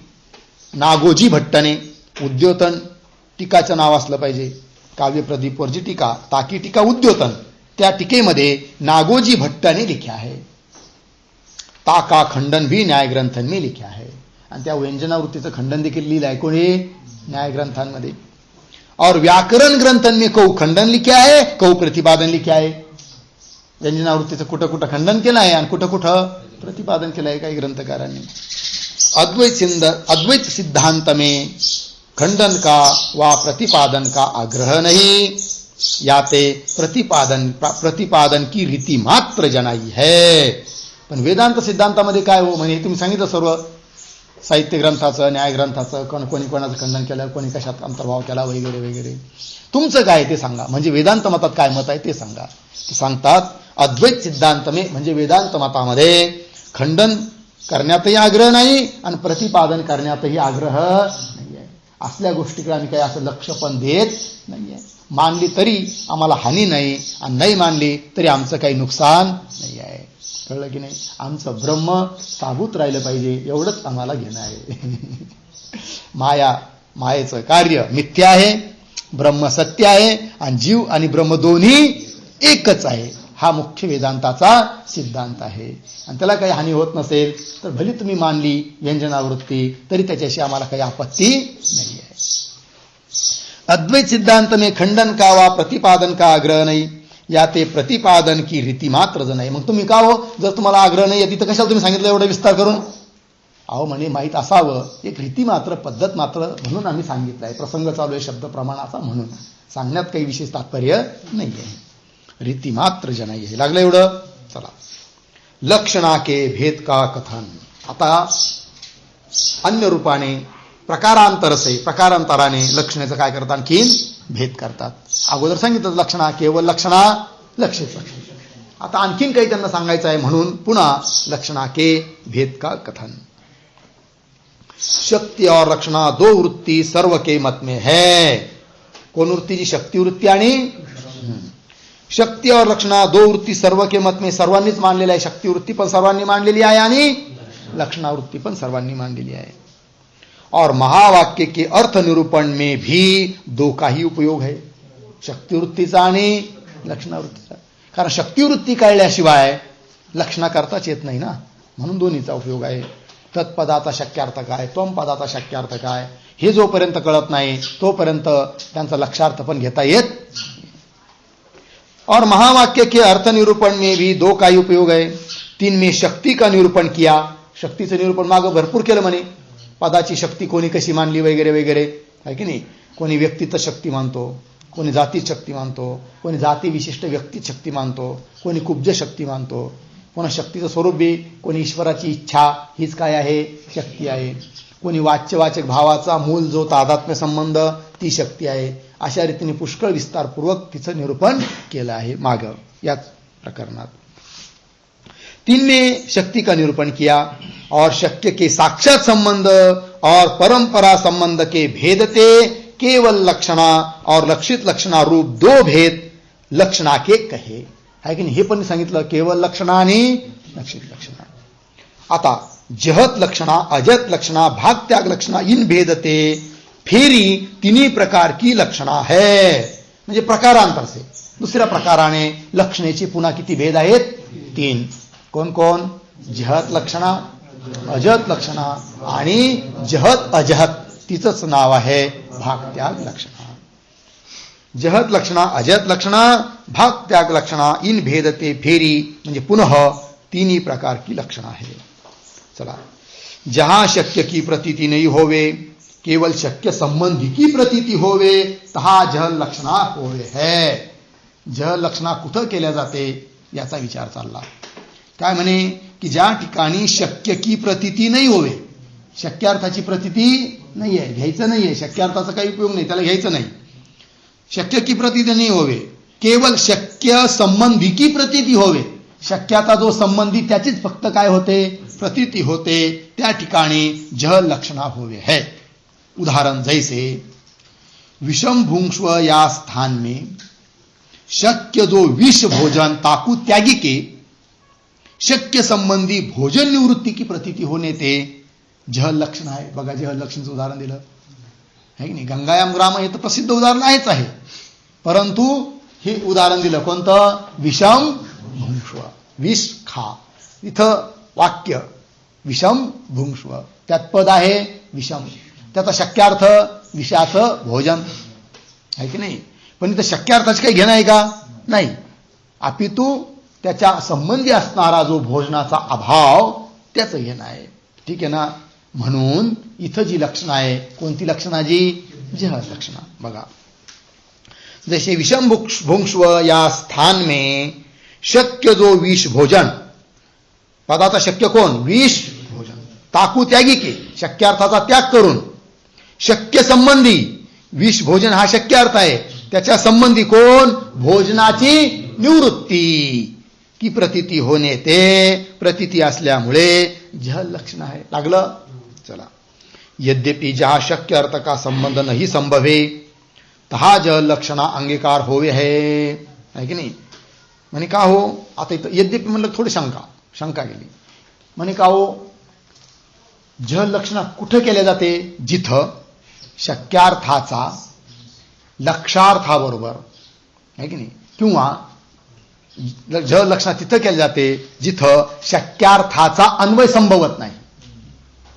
नागोजी भट्टने, उद्योतन टीकाचं नाव असलं पाहिजे. काव्य प्रदीपवर जी टीका, ताकी टीका उद्योतन, त्या टीकेमध्ये नागोजी भट्टने लिखा है. ताका खंडन भी न्याय ग्रंथन में लिखा है. आणि त्या व्यंजनावृत्तीचं खंडन देखील लिहिलं आहे कोणी? न्याय ग्रंथांमध्ये. और व्याकरण ग्रंथन में कौ खंडन लिखा है, कौ प्रतिपादन लिखा है. व्यंजनावृत्तीचं कुठं कुठं खंडन केलं आहे आणि कुठं कुठं प्रतिपादन केलं आहे काही ग्रंथकारांनी. अद्वैत सिद्धांत में खंडन का व प्रतिपादन का आग्रह नहीं, याते प्रतिपादन की रीति मात्र जनाई है. पण वेदांत सिद्धांतामध्ये काय हो, म्हणजे तुम्ही सांगितलं सर्व साहित्य ग्रंथाचं, न्याय ग्रंथाचं, कोणी कोणाचं खंडन केलं, कोणी कशात अंतर्भाव केला वगैरे वगैरे. तुमचं काय ते सांगा, म्हणजे वेदांत मतात काय मत आहे ते सांगा. ते सांगतात अद्वैत सिद्धांत म्हणजे वेदांत मतामध्ये खंडन करण्यातही आग्रह नाही आणि प्रतिपादन करण्यातही आग्रह नाही आहे. असल्या गोष्टीकडे आम्ही काही असं लक्ष पण देत नाही आहे. मानली तरी आम्हाला हानी नाही आणि नाही मानली तरी आमचं काही नुकसान नाही आहे. कळलं की नाही. आमचं ब्रह्म साबूत राहिलं पाहिजे एवढंच आम्हाला घेणं आहे. मायेचं कार्य मिथ्या आहे, ब्रह्म सत्य आहे आणि जीव आणि ब्रह्म दोन्ही एकच आहे. हा मुख्य वेदांताचा सिद्धांत आहे. आणि त्याला काही हानी होत नसेल तर भली तुम्ही मानली व्यंजनावृत्ती तरी त्याच्याशी आम्हाला काही आपत्ती नाही आहे. अद्वैत सिद्धांत में खंडन का वा प्रतिपादन का आग्रह नाही, या ते प्रतिपादन की रीती मात्र नाही. मग तुम्ही का हो, जर तुम्हाला आग्रह नाही तिथं कशाला तुम्ही सांगितलं एवढं विस्तार करून. अहो म्हणे माहीत असावं, एक रीती मात्र पद्धत मात्र म्हणून आम्ही सांगितलं आहे. प्रसंग चालू आहे शब्द प्रमाणाचा म्हणून सांगण्यात काही विशेष तात्पर्य नाही आहे. रीती मात्र जनाई आहे. लागलं एवढं. चला लक्षणा के भेद का कथन. आता अन्य रूपाने प्रकारांतराने लक्षणाचं काय करतात, आणखीन भेद करतात. अगोदर सांगितलं लक्षणा केवळ लक्षणा लक्षित लक्षण. आता आणखीन काही त्यांना सांगायचं आहे म्हणून पुन्हा लक्षणा के भेद का कथन. शक्ति और लक्षणा दो वृत्ति सर्व के मत में है. कोण वृत्ती जी शक्ती वृत्ती आणि शक्ती और लक्षणा दो वृत्ती सर्व के मत में, सर्वांनीच मानलेला आहे. शक्ती वृत्ती पण सर्वांनी मांडलेली आहे आणि लक्षणा वृत्ती पण सर्वांनी मांडलेली आहे. और महावाक्य के अर्थ निरूपण में भी दो का ही उपयोग है, शक्तिवृत्तीचा आणि लक्षणावृत्तीचा. कारण शक्तिवृत्ती कळल्याशिवाय लक्षणा करताच येत नाही ना, म्हणून दोन्हीचा उपयोग आहे. तत्पदाचा शक्यार्थ काय, त्वम पदाचा शक्यार्थ काय, हे जोपर्यंत कळत नाही तोपर्यंत त्यांचा लक्षार्थ पण घेता येत. और महावाक्य के अर्थ निरूपण में भी दो का ही उपयोग है. तीन में शक्ति का निरूपण किया. शक्तीचं निरूपण मागं भरपूर केलं म्हणे. पदाची शक्ती कोणी कशी मानली वगैरे वगैरे आहे की नाही. कोणी व्यक्तित्व शक्ती मानतो, कोणी जाती शक्ती मानतो, कोणी जाती विशिष्ट व्यक्ती शक्ती मानतो, कोणी कुब्ज शक्ती मानतो. कोणा शक्तीचं स्वरूप बी कोणी ईश्वराची इच्छा हीच काय आहे, शक्ती आहे. कोणी वाच्यवाचक भावाचा मूल जो तादात्म्य संबंध ती शक्ती आहे. अशा रीतीने पुष्कळ विस्तारपूर्वक तिचं निरूपण केलं आहे मागं याच प्रकरणात. तीन ने शक्ति का निरूपण किया और शक्य के साक्षात संबंध और परंपरा संबंध के भेदते केवल लक्षणा और लक्षित लक्षणा रूप दो भेद लक्षणा के कहे है की नाही. हे पण सांगितलं केवल लक्षणा आणि लक्षित लक्षणा. आता जहत लक्षणा अजत लक्षणा भाग त्याग लक्षणा इन भेदते फेरी तिन्ही प्रकार की लक्षणा है. म्हणजे प्रकारांतर से दुसऱ्या प्रकाराने लक्षणेची पुन्हा किती भेद आहेत, तीन. कोण कोण, जहत लक्षणा, अजत लक्षणा आणि जहत अजहत तिचंच नाव आहे भाग त्याग लक्षणा. जहत लक्षणा अजत लक्षणा भाग त्याग लक्षणा इन भेदते फेरी म्हणजे पुनः तीनही प्रकार की लक्षणा है. चला जहां शक्य की प्रतीति नहीं होवे, केवल शक्य संबंधी की प्रतीति होवे तहा जहल लक्षणा होवे है. जहल लक्षणा कुठं केल्या जाते याचा विचार चालला. काय म्हणे की ज्या ठिकाणी शक्य की प्रतीती नाही होवे, शक्यार्थाची प्रतीती नाही आहे, घ्यायचं नाही आहे, शक्यार्थाचा काही उपयोग नाही, त्याला घ्यायचं नाही. शक्य की प्रतीती नाही होवे, केवळ शक्य संबंधी की प्रतीती होवे, शक्याचा जो संबंधी त्याचीच फक्त काय होते, प्रतीती होते, त्या ठिकाणी जहल लक्षणा होवे है. उदाहरण जैसे विषम भुंक्ष्व या स्थान में शक्य जो विष भोजन ताकू त्यागी के शक्य संबंधी भोजन निवृत्ती की प्रतीती होणे ते जहल लक्षण आहे. बघा जहल लक्षणाचं उदाहरण दिलं है की नाही. गंगायाम ग्राम हे तर प्रसिद्ध उदाहरण आहेच आहे, परंतु हे उदाहरण दिलं कोणतं, विषम भुंक्ष्व, विष खा. इथं वाक्य विषम भुंक्ष्व, त्यात पद आहे विषम, त्याचा शक्यार्थ विषाचं भोजन आहे की नाही. पण इथं शक्यार्थाचं काही घेणं आहे का, नाही. अपितू त्याच्या संबंधी असणारा जो भोजनाचा अभाव त्याचं घेणं आहे. ठीक आहे ना. म्हणून इथं जी लक्षणं आहे, कोणती लक्षणं जी, जह लक्षणं. बघा जैसे विषम भुंक्ष्व या स्थान में शक्य जो विष भोजन पदाचा शक्य कोण? विष भोजन. ताकू त्यागी के, शक्यार्थाचा त्याग करून शक्य संबंधी, विष भोजन हा शक्य अर्थ आहे, त्याच्या संबंधी कोण? भोजनाची निवृत्ती की प्रतीती होणे, ते प्रतीती असल्यामुळे जल लक्षण आहे. लागलं? चला. यद्यपि जहा शक्य अर्थ का संबंध नाही संभवे तहा जल लक्षणा अंगीकार होवे है की नाही. म्हणे का हो, आता इथं यद्यपि म्हणलं थोडी शंका गेली. म्हणे का हो, जल लक्षणा कुठं केल्या जाते? जिथं शक्यार्थाचा लक्षार्थाबरोबर आहे की नाही, किंवा जल लक्षणा तिथं केल्या जाते जिथं शक्यार्थाचा अन्वय संभवत नाही.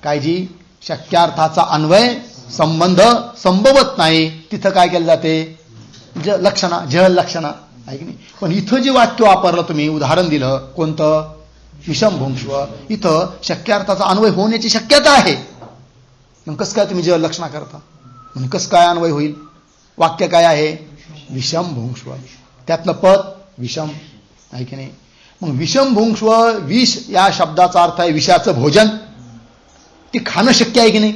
काय जी? शक्यार्थाचा अन्वय संबंध संभवत नाही, तिथं काय केलं जाते? जल लक्षणा आहे की नाही. पण इथं जे वाक्य वापरलं तुम्ही, उदाहरण दिलं कोणतं? विषम भुंक्ष्व. इथं शक्यार्थाचा अन्वय होण्याची शक्यता आहे, मग कसं काय तुम्ही जल लक्षणा करता? म्हणजे कसं काय अन्वय होईल? वाक्य काय आहे? विषम भुंक्ष्व, त्यातलं पद विषम आहे की नाही. मग विषम भुंक्ष्व, विष या शब्दाचा अर्थ आहे विषाचं भोजन. ते खाणं शक्य आहे की नाही?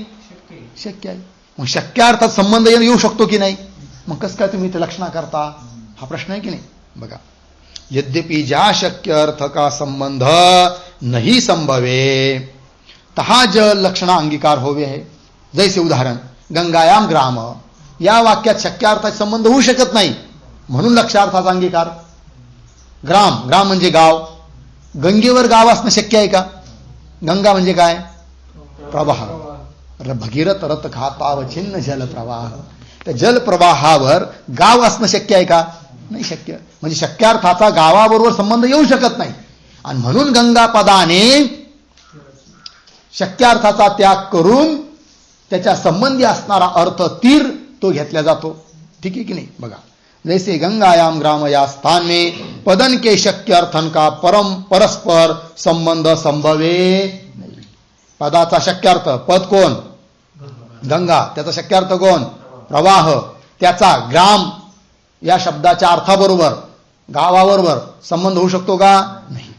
शक्य आहे. मग शक्यार्थात संबंध येऊ शकतो की नाही? मग कसं काय तुम्ही ते लक्षणा करता? हा प्रश्न आहे की नाही. बघा, यद्यपि ज्या शक्य अर्थ का संबंध नहीं संभवे तहा जल लक्षणा अंगीकार होवे है. जैसे उदाहरण गंगायाम ग्राम, या वाक्यात शक्यार्थाचा संबंध होऊ शकत नाही, म्हणून लक्षार्थाचा अंगीकार. ग्राम म्हणजे गाव. गंगेवर गाव असणं शक्य आहे का? गंगा म्हणजे काय? प्रवाह. भगीरथ रथ घाताव छिन्न जल प्रवाह. त्या जलप्रवाहावर गाव असणं शक्य आहे का? नाही शक्य. म्हणजे शक्यार्थाचा गावाबरोबर संबंध येऊ शकत नाही, आणि म्हणून गंगा पदाने शक्यार्थाचा त्याग करून त्याच्या संबंधी असणारा अर्थ तीर तो घेतला जातो. ठीक आहे की नाही. बघा, जैसे गंगायाम ग्राम या स्थान में पदन के शक्य अर्थन का परस्पर संबंध संभवे नहीं. पदाचा शक्यार्थ, पद कोण? गंगा. त्याचा शक्यार्थ कोण? प्रवाह. त्याचा ग्राम या शब्दाच्या अर्थाबरोबर, गावाबरोबर संबंध होऊ शकतो का? नाही.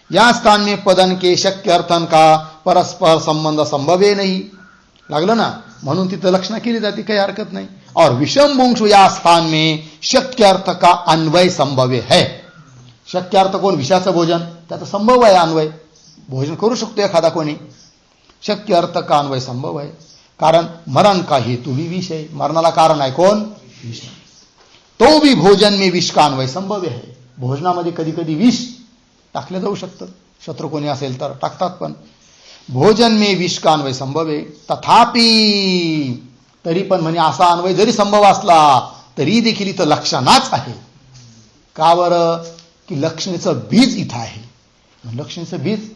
या स्थान में पदन के शक्य अर्थन का परस्पर संबंध संभवे नहीं. लागलं ना. म्हणून तिथं लक्षणा केली जाते, काही हरकत नाही. और विषम भुंक्ष्व या स्थान में शक्य अर्थ का अन्वय संभवे है. शक्य अर्थ कोण? विषाचं भोजन. त्याचा संभव आहे अन्वय, भोजन करू शकतो एखादा कोणी. शक्य अर्थ का अन्वय संभव आहे, कारण मरण का हेतु भी विष है. मरणाला कारण आहे कोण? विष. तो भी भोजन में विष का अन्वय संभव है. भोजनामध्ये कधी कधी विष टाकलं जाऊ शकतं, शत्रू कोणी असेल तर टाकतात, पण भोजन में विष का अन्वय संभव है. तथापि, तरी पण म्हणे असा अन्वय जरी संभव असला तरी देखील इथं लक्षणाच आहे. का बरं? की लक्षणेचं बीज इथं आहे. लक्षणेचं बीज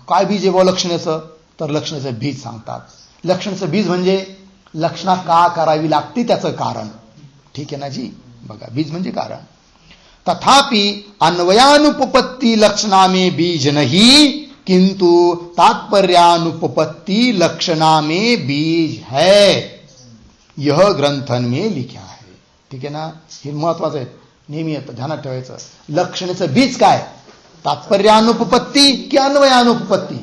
काय? बीज आहे बुवा लक्षणेचं? तर लक्षणेचं बीज सांगतात. लक्षणेचं बीज म्हणजे लक्षणा का करावी लागते त्याचं कारण. ठीक आहे ना जी. बघा, बीज म्हणजे कारण. तथापि अन्वयानुपपत्ति लक्षणा में बीज नहीं किंतु तात्पर्यानुपपत्ति लक्षणा में बीज है, यह ग्रंथन में लिखा है. ठीक आहे ना. हे महत्वाचं आहे, नेहमी येतं, ध्यानात ठेवायचं. लक्षणेचं बीज काय? तात्पर्यानुपपत्ती की अन्वयानुपपत्ती?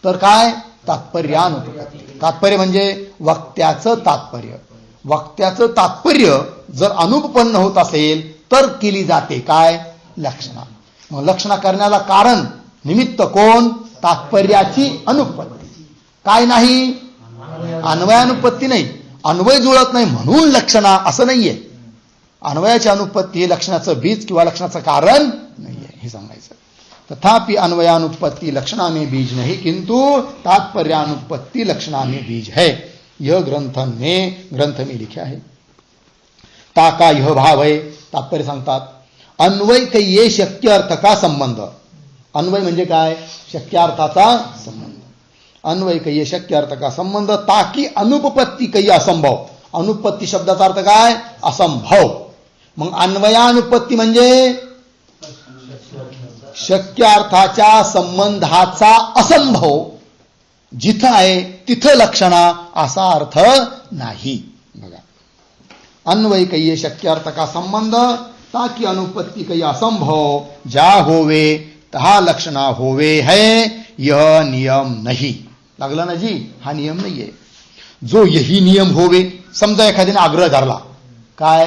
तर काय? तात्पर्यानुपपत्ती. तात्पर्य म्हणजे वक्त्याचं तात्पर्य. वक्त्याचं तात्पर्य जर अनुपपन्न होत असेल तर केली जाते काय? लक्षणा. मग लक्षणा करण्याला कारण, निमित्त कोण? तात्पर्याची अनुपपत्ती. काय नाही? अन्वयानुपत्ती नाही. अन्वय जुळत नाही म्हणून लक्षणा, असं नाहीये. अन्वयाची अनुपत्ती हे लक्षणाचं बीज किंवा लक्षणाचं कारण नाहीये, हे सांगायचं. तथापि अन्वयानुपत्ति लक्षणा में बीज नहीं किंतु तात्पर्यानुपत्ति लक्षणा में बीज है, यह ग्रंथ में लिखा है. ताका यह भाव है. तात्पर्य सांगतात, अन्वय कैये शक्य अर्थ का संबंध. अन्वय म्हणजे काय? शक्यार्थाचा संबंध. अन्वय कैये शक्य अर्थ का संबंध, ताकी अनुपपत्ती कैये असंभव. अनुपपत्ती शब्दाचा अर्थ काय? असंभव. मग अन्वयानुपत्ती म्हणजे शक्यार्थाच्या संबंधाचा असंभव जिथं आहे तिथं लक्षणा, असा अर्थ नाही. बघा, अन्वय कैये शक्यार्थ का संबंध ताकि अनुपत्ति कैये असंभव, जा होवे कहा लक्षणा होवे है यह नियम नहीं. लागलं ना जी, हा नियम नाहीये. जो यही नियम होवे, समजा एखाद्याने आग्रह धरला काय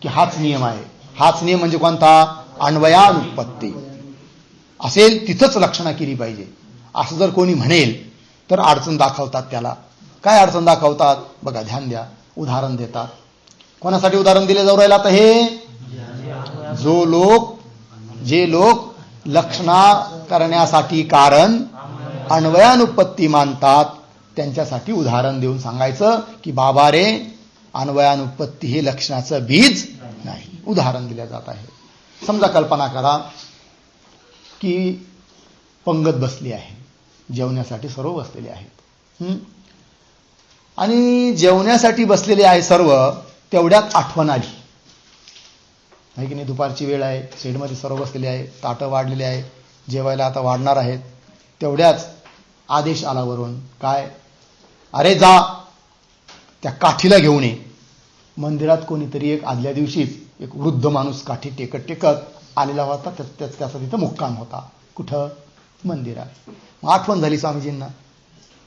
की हाच नियम आहे, हाच नियम म्हणजे कोणता, अन्वयानुपत्ती असेल तिथंच लक्षणा केली पाहिजे, असं जर कोणी म्हणेल तर अडचण दाखवतात. त्याला काय अडचण दाखवतात बघा, ध्यान द्या, उदाहरण देतात. कोणासाठी उदाहरण दिले जाऊ राहिलं आता हे, जे लोक लक्षणा करण्यासाठी कारण अन्वयानुपत्ती मानतात त्यांच्यासाठी उदाहरण देऊन सांगायचं की बाबा रे, अन्वयानुपत्ती हे लक्षणाचं बीज नाही. उदाहरण दिले जात आहे. समजा कल्पना करा की पंगत बसली आहे, जेवण्यासाठी सर्व बसलेले आहेत. आणि जेवण्यासाठी बसलेले आहे सर्व, तेवढ्यात आठवण आली आहे की नाही, दुपारची वेळ आहे, शेडमध्ये सर्व बसलेले आहे, ताटं वाढलेले आहे, जेवायला आता वाढणार आहेत. तेवढ्याच आदेश आला वरून काय, अरे जा त्या काठीला घेऊन ये. मंदिरात कोणीतरी एक आदल्या दिवशीच एक वृद्ध माणूस काठी टेकत टेकत आलेला होता, त्याचा तिथं मुक्काम होता. कुठं, मंदिरात. मग आठवण झाली स्वामीजींना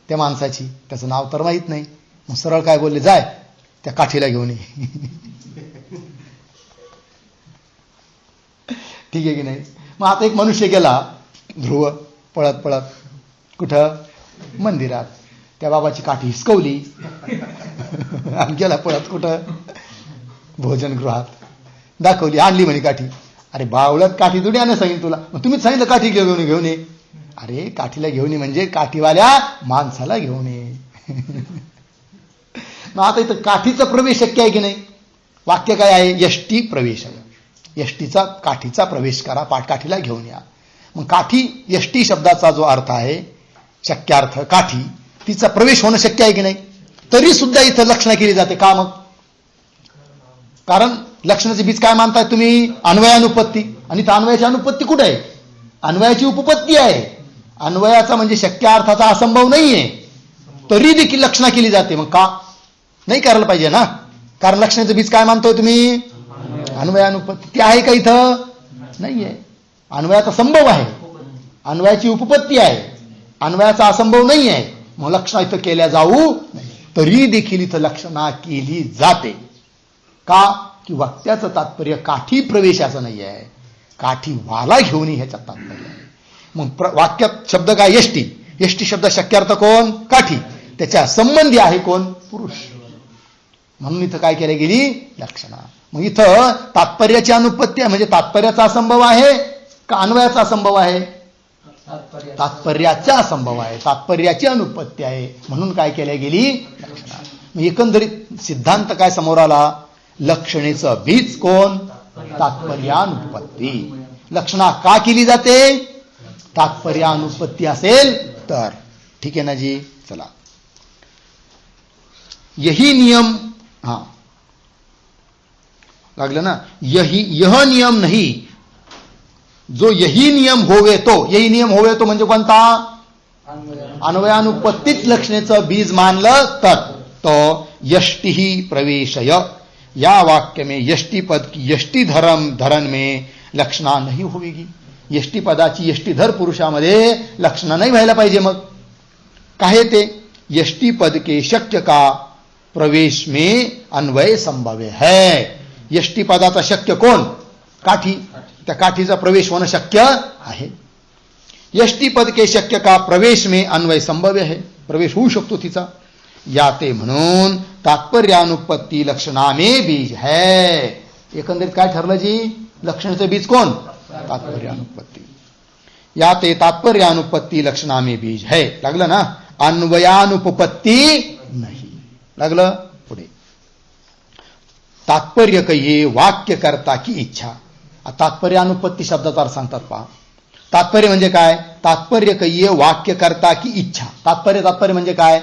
त्या माणसाची, त्याचं नाव तर माहीत नाही. मग सरळ काय बोलले, जाय त्या काठीला घेऊन ये. ठीक आहे की नाही. मग आता एक मनुष्य गेला ध्रुव पळत पळत, कुठं, मंदिरात. त्या बाबाची काठी हिसकवली आणि गेला पळत कुठं, भोजनगृहात. दाखवली, आणली म्हणे काठी. अरे बावळत, काठी थोडी आणा सांगितलं तुला, मग तुम्हीच सांगितलं काठी घेऊन ये. अरे काठीला घेऊन ये म्हणजे काठीवाल्या माणसाला घेऊन ये. मग आता इथं काठीचा प्रवेश शक्य आहे की नाही. वाक्य काय आहे, यष्टी प्रवेश आहे. यष्टीचा काठीचा प्रवेश करा, काठीला घेऊन या. मग काठी, यष्टी शब्दाचा जो अर्थ आहे, शक्यार्थ काठी, तिचा प्रवेश होणं शक्य आहे की नाही. तरी सुद्धा इथं लक्षणा केली जाते. का मग, कारण लक्षणाचे बीज काय मानताय तुम्ही, अन्वयानुपत्ती. आणि त्या अन्वयाची अनुपत्ती कुठे आहे, अन्वयाची उपपत्ती आहे. अन्वयाचा म्हणजे शक्यार्थाचा असंभव नाहीये, तरी देखील लक्षणा केली जाते. मग का नाही करायला पाहिजे ना, कारण लक्षणाचं बीज काय मानतोय तुम्ही, अन्वयानुपत्ती. ती आहे का इथं, नाहीये. अन्वयाचा संभव आहे, अन्वयाची उपपत्ती आहे, अन्वयाचा असंभव नाही आहे. मग लक्षणा इथं केल्या जाऊ, तरी देखील इथं लक्षणा केली जाते. का की वाक्याचं तात्पर्य काठी प्रवेशाचं नाही आहे, काठी वाला घेऊन ह्याच्यात तात्पर्य आहे. मग वाक्यात शब्द काय, यष्टी. यष्टी शब्द शक्यार्थ कोण, काठी. त्याच्या संबंधी आहे कोण, पुरुष. म्हणून इथं काय केल्या गेली, लक्षणा. मग इथं तात्पर्याची अनुपत्ती आहे, म्हणजे तात्पर्याचा असंभव आहे का अन्वयाचा असंभव आहे, तात्पर्याचा असंभव आहे, तात्पर्याची अनुपत्ती आहे. म्हणून काय केल्या गेली, लक्षणा. मग एकंदरीत सिद्धांत काय समोर आला, लक्षणेचं बीज कोण, तात्पर्यानुपत्ती. लक्षणा का केली जाते, तात्पर्यानुपत्ती असेल तर. ठीक आहे ना जी. चला, यही नियम, हा लागलं ना, यह नियम नाही, जो यही नियम होवे तो. यही नियम होवे तो म्हणजे कोणता, अन्वयानुपत्तीच लक्षणेचं बीज मानलं तर. तो यष्टि ही प्रवेशय, या वाक्य में यष्टि पद की यष्टि धरण में लक्षणा नहीं होगी. यष्टि पदाची यष्टीधर पुरुषामध्ये लक्षणा नाही व्हायला पाहिजे. मग काय ते, यष्टि पद के शक्य का प्रवेश में अन्वय संभव है. यष्टी पदाचा शक्य कोण, काठी. त्या काठीचा प्रवेश होणं शक्य आहे. यष्टी पद के शक्य का प्रवेश में अन्वय संभव है, प्रवेश होऊ शकतो तिचा. या ते म्हणून तात्पर्यानुपत्ती लक्षणा में बीज है. एकंदरीत काय ठरलं जी, लक्षणाचं बीज कोण, तात्पर्यानुपत्ती. या ते तात्पर्यानुपत्ती लक्षणा में बीज है. लागलं ना, अन्वयानुपत्ती नाही. लागलं. पुढे तात्पर्य कहिये वाक्यकर्ता की इच्छा. तात्पर्यानुपत्ती शब्दाचा अर्थ सांगतात पहा. तात्पर्य म्हणजे काय, तात्पर्य कहिये वाक्यकर्ता की इच्छा. तात्पर्य म्हणजे काय,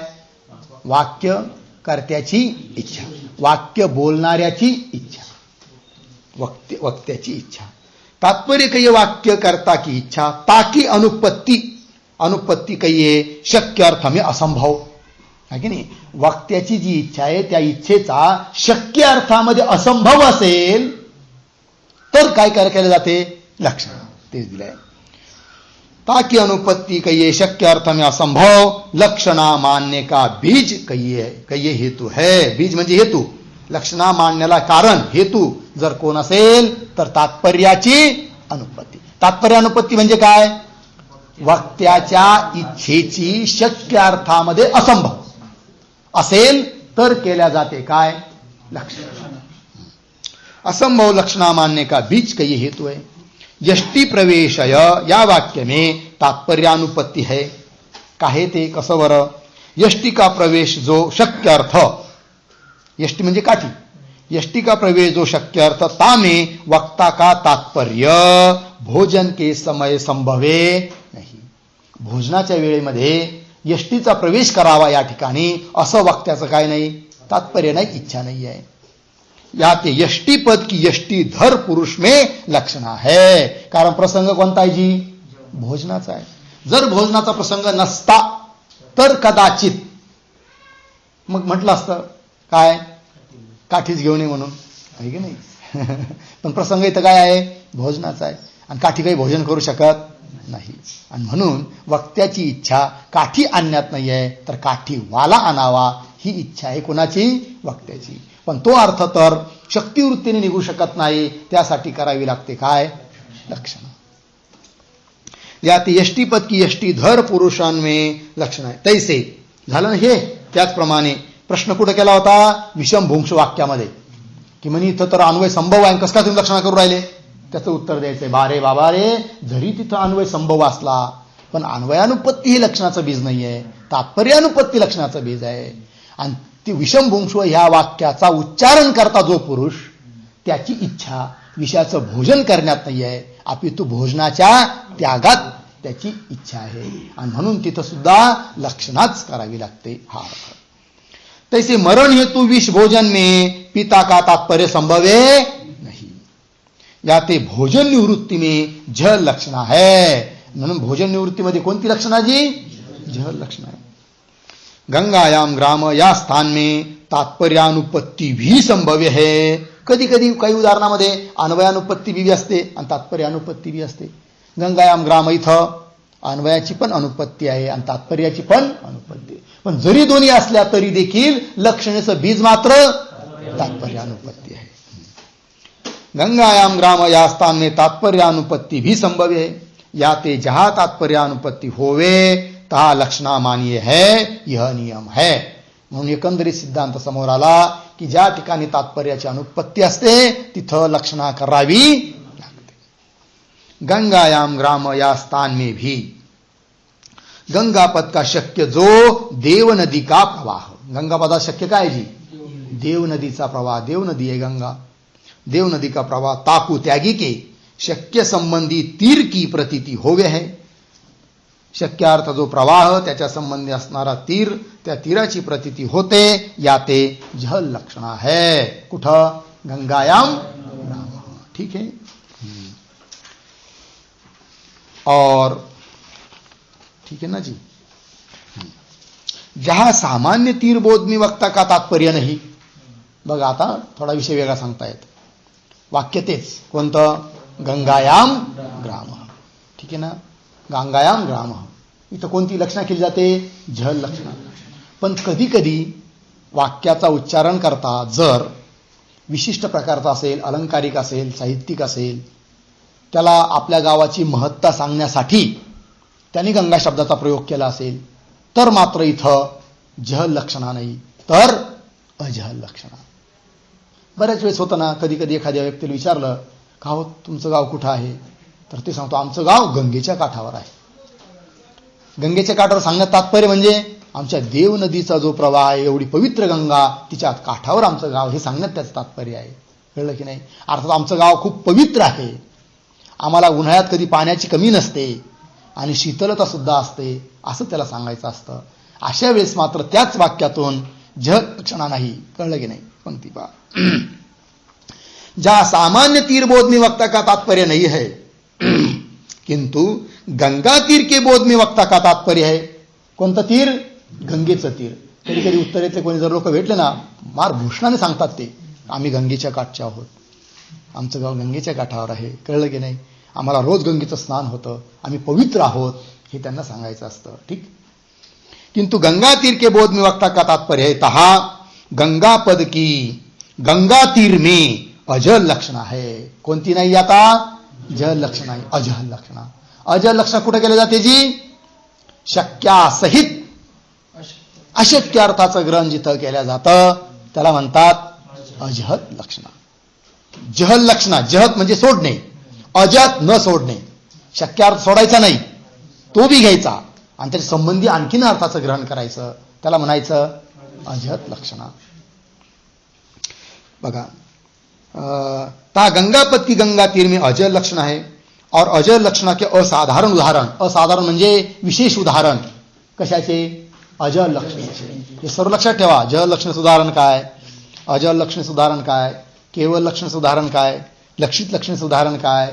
वाक्यकर्त्याची इच्छा, वाक्य बोलणाऱ्याची इच्छा, वक्त्याची इच्छा. तात्पर्य कहिये वाक्यकर्ता की इच्छा, ताकी अनुपत्ती कहिये शक्य अर्थ में असंभव आहे की नाही. वक्त्याची जी इच्छा आहे त्या इच्छेचा शक्य अर्थामध्ये असंभव असेल तर काय केलं जाते, लक्षण. तेच दिलंय. ताकि अनुपत्ति कहिए शक्य अर्थ में असंभव, लक्षणा मानने का बीज कहिए हेतू है. बीज म्हणजे हेतू, लक्षणा मानण्याला कारण, हेतू जर कोण असेल तर तात्पर्याची अनुपत्ती. तात्पर्य अनुपत्ती म्हणजे काय? वक्त्याच्या इच्छेची शक्य अर्थामध्ये असंभव असेल तर केल्या जाते काय? लक्षण. असंभव लक्षणा मानने का बीज कहिए हेतु है. यष्टि प्रवेशय या वाक्य में तात्पर्यानुपत्ति है. काहे ते कसं बरं? यष्टि का प्रवेश जो शक्य अर्थ, यष्टि म्हणजे काठी, यष्टि का प्रवेश जो शक्य अर्थ तामे वक्ता का तात्पर्य भोजन के समय संभवे नाही. भोजनाच्या वेळेमध्ये यष्टीचा प्रवेश करावा या ठिकाणी असं वक्त्याचं काय नाही, तात्पर्य नाही, इच्छा नाही आहे. या ते यष्टी पद की यष्टी धर पुरुष में लक्षणा है. कारण प्रसंग कोणता आहे जी? भोजनाचा आहे. जर भोजनाचा प्रसंग नसता तर कदाचित मग म्हटलं असतं काय, काठीच घेऊन ये म्हणून, आहे की नाही? पण प्रसंग इथं काय आहे? भोजनाचा आहे. आणि काठी काही भोजन करू शकत नाही. आणि म्हणून वक्त्याची इच्छा काठी आणण्यात नाही आहे, तर काठी वाला आणावा ही इच्छा आहे. कोणाची? वक्त्याची. पण तो अर्थ तर शक्तिवृत्तीने निघू शकत नाही, त्यासाठी करावी लागते काय? लक्षण. या ते यष्टीपद की यष्टी धर पुरुषांमे लक्षण आहे. तैसे झालं ना हे. त्याचप्रमाणे प्रश्न कुठे केला होता? विषमभुंश वाक्यामध्ये, की म्हणे इथं तर अन्वय संभव आहे, कसं काय तुम्ही लक्षणा करू राहिले? त्याचं उत्तर द्यायचंय, बारे बाबा रे, जरी तिथं अन्वय संभव असला पण अन्वयानुपत्ती हे लक्षणाचं बीज नाही आहे, तात्पर्यानुपत्ती लक्षणाचं बीज आहे. आणि ती विषमभुंश ह्या वाक्याचा उच्चारण करता जो पुरुष, त्याची इच्छा विषयाचं भोजन करण्यात नाही आहे, अपितु भोजनाच्या त्यागात त्याची इच्छा आहे. आणि म्हणून तिथं सुद्धा लक्षणाच करावी लागते हा अर्थ. तैसे मरण हेतु विष भोजन में पिता का तात्पर्य संभवे नहीं. या ते भोजन निवृत्ती में झ लक्षणा है. म्हणून भोजन निवृत्तीमध्ये कोणती लक्षणा जी? झ लक्षणा है. गंगायाम ग्राम या स्थान में तात्पर्यानुपत्ती भी संभव्य है. कधी कधी काही उदाहरणामध्ये अन्वयानुपत्ती बी असते आणि तात्पर्यानुपत्ती बी असते. गंगायाम ग्राम इथं अन्वयाची पण अनुपत्ती आहे आणि तात्पर्याची पण अनुपत्ती. पण जरी दोन्ही असल्या तरी देखील लक्षणेचं बीज मात्र तात्पर्यानुपत्ती आहे. गंगायाम ग्राम या स्थान में तात्पर्यानुपत्ती भी संभव है. या ते जहां तात्पर्यानुपत्ती होवे तहा लक्षणा मानिये है, यह नियम है. म्हणून एकंदरीत सिद्धांत समोर आला की ज्या ठिकाणी तात्पर्याची अनुपत्ती असते तिथं लक्षणा करावी लागते. गंगायाम ग्राम या स्थान में भी गंगापद का शक्य जो देव नदी का प्रवाह. गंगापदा शक्य काय जी? देव नदीचा प्रवाह. देव नदी आहे गंगा. देव नदी का प्रवाह ताकू त्यागी के शक्य संबंधी तीर की प्रतीति होवे है. शक्य अर्थ जो प्रवाह त्याच्या संबंधी असणारा तीर, त्या तीराची प्रतीती होते. या ते झल लक्षणा है. कुठं? गंगायाम ग्राम. ठीक है. और ठीक है ना जी. जहां सामान्य तीर बोध में वक्ता का तात्पर्य नाही. बघा आता थोडा विषय वेगळा सांगतायत. वाक्य तेच कोणतं? गंगायाम ग्राम. ठीक आहे ना. गंगायाम ग्राम इथं कोणती लक्षणा केली जाते? झल लक्षणा. पण कधी कधी वाक्याचा उच्चारण करता जर विशिष्ट प्रकारचा असेल, अलंकारिक असेल, साहित्यिक असेल, त्याला आपल्या गावाची महत्ता सांगण्यासाठी त्यांनी गंगा शब्दाचा प्रयोग केला असेल तर मात्र इथं झल लक्षणा नाही, तर अझल लक्षणा. बऱ्याच वेळेस होतं ना, कधी कधी एखाद्या व्यक्तीला विचारलं का हो तुमचं गाव कुठं आहे, तर ते सांगतो आमचं गाव गंगेच्या काठावर आहे. गंगेच्या काठावर सांगण्यात तात्पर्य म्हणजे आमच्या देव नदीचा जो प्रवाह आहे, एवढी पवित्र गंगा, तिच्या काठावर आमचं गाव, हे सांगण्यात त्याचं तात्पर्य आहे. कळलं की नाही? अर्थात आमचं गाव खूप पवित्र आहे, आम्हाला उन्हाळ्यात कधी पाण्याची कमी नसते आणि शीतलता सुद्धा असते, असं त्याला सांगायचं असतं. अशा वेळेस मात्र त्याच वाक्यातून झल लक्षणा नाही. कळलं की नाही? पंक्ती पहा. जहां सामान्य तीर बोध में वक्ता का तात्पर्य नहीं है किंतु गंगा तीर के बोध में वक्ता का तात्पर्य है. कोणतं तीर? गंगेचं तीर. कधी कधी उत्तरेतले कोणी जर लोक भेटले ना, मार भूषणाने सांगतात ते आम्ही गंगेच्या काठचे आहोत, आमचं गाव गंगेच्या काठावर आहे. कळलं की नाही? आम्हाला रोज गंगेचं स्नान होतं, आम्ही पवित्र आहोत, हे त्यांना सांगायचं असतं. ठीक. किंतु गंगा तीर के बोध में वक्ता का तात्पर्य है तहा गंगा पद की गंगा तीर में अजल लक्षणा है. कोणती नाही आता? जल लक्षणा आहे, अजल लक्षणा. अजल लक्षणा कुठे केले जाते जी? शक्यासहित अशक्य अर्थाचं ग्रहण जिथं केलं जातं त्याला म्हणतात अजहत लक्षणा. जहल लक्षणा, जहत म्हणजे सोडणे, अजत न सोडणे, शक्य अर्थ सोडायचा नाही, तो बी घ्यायचा आणि त्याच्या संबंधी आणखीन अर्थाचं ग्रहण करायचं, त्याला म्हणायचं अजहत लक्षणा. बघा, ता गंगापद की गंगा तीर में अजल लक्षण है और अजल लक्षणा के असाधारण उदाहरण. असाधारण म्हणजे विशेष उदाहरण कशाचे? अजल लक्षण. हे सर्व लक्षात ठेवा. जल लक्षणाचं उदाहरण काय, अजल लक्षणाचं उदाहरण काय, केवळ लक्षणाचं उदाहरण काय, लक्षित लक्षणाचं उदाहरण काय,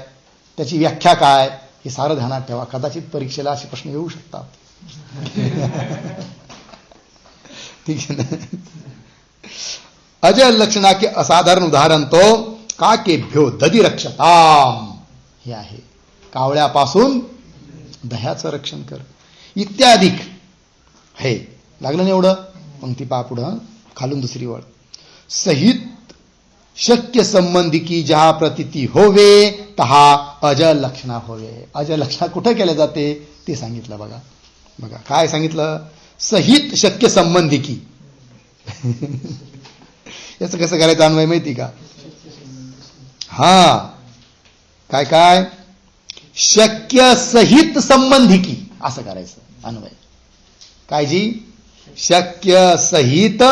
त्याची व्याख्या काय, हे सारं ध्यानात ठेवा. कदाचित परीक्षेला असे प्रश्न येऊ शकतात. ठीक आहे ना. अजल लक्षणा के असाधारण उदाहरण तो काकेभ्यो दधी रक्षताम हे आहे. कावळ्यापासून दह्याचं रक्षण कर इत्यादिक हे. लागलं ना एवढं? पंक्ती पहा पुढं खालून दुसरी वळ. सहित शक्य संबंधी की जहा प्रतीती होवे तहा अजल लक्षणा होवे. अजल लक्षणा कुठे केले जाते ते सांगितलं. बघा बघा काय सांगितलं? सहित शक्य संबंधी की. याचं कसं करायचं अन्वय माहिती का? हा काय काय? शक्य सहित संबंधिकी असं करायचं अन्वय. काय जी? शक्य सहित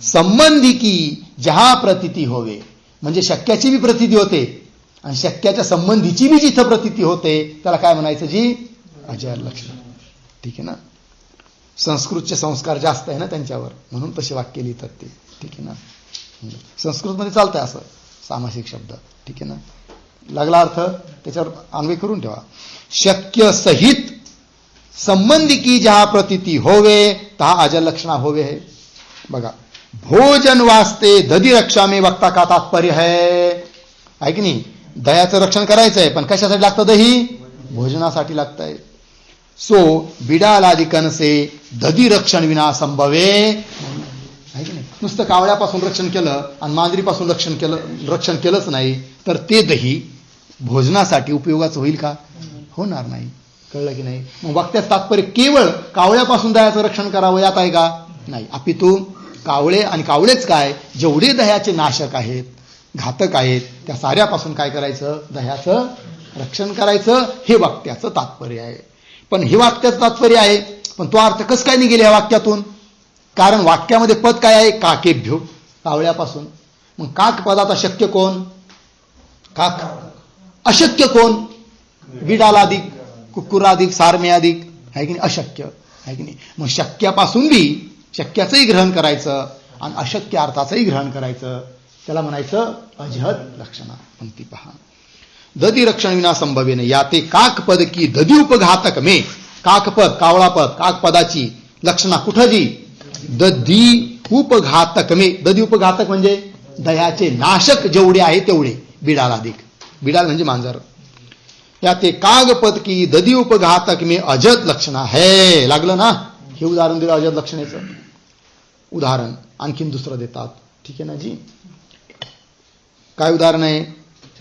संबंधिकी जहा प्रतीती होवे, म्हणजे शक्याची बी प्रतीती होते आणि शक्याच्या संबंधीची बी जिथं प्रतीती होते त्याला काय म्हणायचं जी? अजल लक्षण. ठीक आहे ना. संस्कृतचे संस्कार जास्त आहे ना त्यांच्यावर, म्हणून तसे वाक्य लिहितात ते. ठीक आहे ना. संस्कृतमध्ये चालतंय असं सामासिक शब्द. ठीक आहे ना. लागला अर्थ त्याच्यावर अन्वय करून ठेवा. शक्य सहित संबंधी की जहा प्रतीती होवे तहा अजल लक्षणा होवे है. बघा, भोजन वास्ते दधी रक्षा में वक्ता का तात्पर्य है की नाही? दह्याचं रक्षण करायचंय, पण कशासाठी लागतं दही? भोजनासाठी लागतंय. सो बिडालादिकन से दधी रक्षण विना संभवे आहे की नाही? नुसतं कावळ्यापासून रक्षण केलं आणि मांजरीपासून रक्षण केलंच नाही तर ते दही भोजनासाठी उपयोगाचं होईल का? होणार नाही. कळलं की नाही? मग वक्त्याचं तात्पर्य केवळ कावळ्यापासून दह्याचं रक्षण करावं यात आहे का? नाही. अपितू कावळे आणि कावळेच काय, जेवढे दह्याचे नाशक आहेत, घातक आहेत, त्या साऱ्यापासून काय करायचं? दह्याचं रक्षण करायचं, हे वाक्याचं तात्पर्य आहे. पण हे वाक्याचं तात्पर्य आहे, पण तो अर्थ कसं काय निघेल या वाक्यातून? कारण वाक्यामध्ये पद काय आहे? काकेभ्यो, कावळ्यापासून. मग काक पदाचा शक्य कोण? काक. अशक्य कोण? बिडालाधिक, कुक्कुराधिक, सारमेयाधिक आहे की नाही? अशक्य आहे की नाही? मग शक्यापासून बी शक्याचंही ग्रहण करायचं आणि अशक्य अर्थाचंही ग्रहण करायचं, त्याला म्हणायचं अजहत लक्षणा. पंक्ती पहा. दधी रक्षण विना संभवेन याते काकपद की दधी उपघातक में. काकपद, कावळापद, काकपदाची लक्षणा कुठं जी? दधी उपघातक में. दधी उपघातक म्हणजे दह्याचे नाशक जेवढे आहे तेवढे. बिडालाधिक, बिडाल म्हणजे मांजर. याते कागपद की दधी उपघातक में अजत लक्षणा है. लागलं ना? हे उदाहरण दिलं अजत लक्षणेचं. उदाहरण आणखीन दुसरं देतात. ठीक आहे ना जी? काय उदाहरण आहे?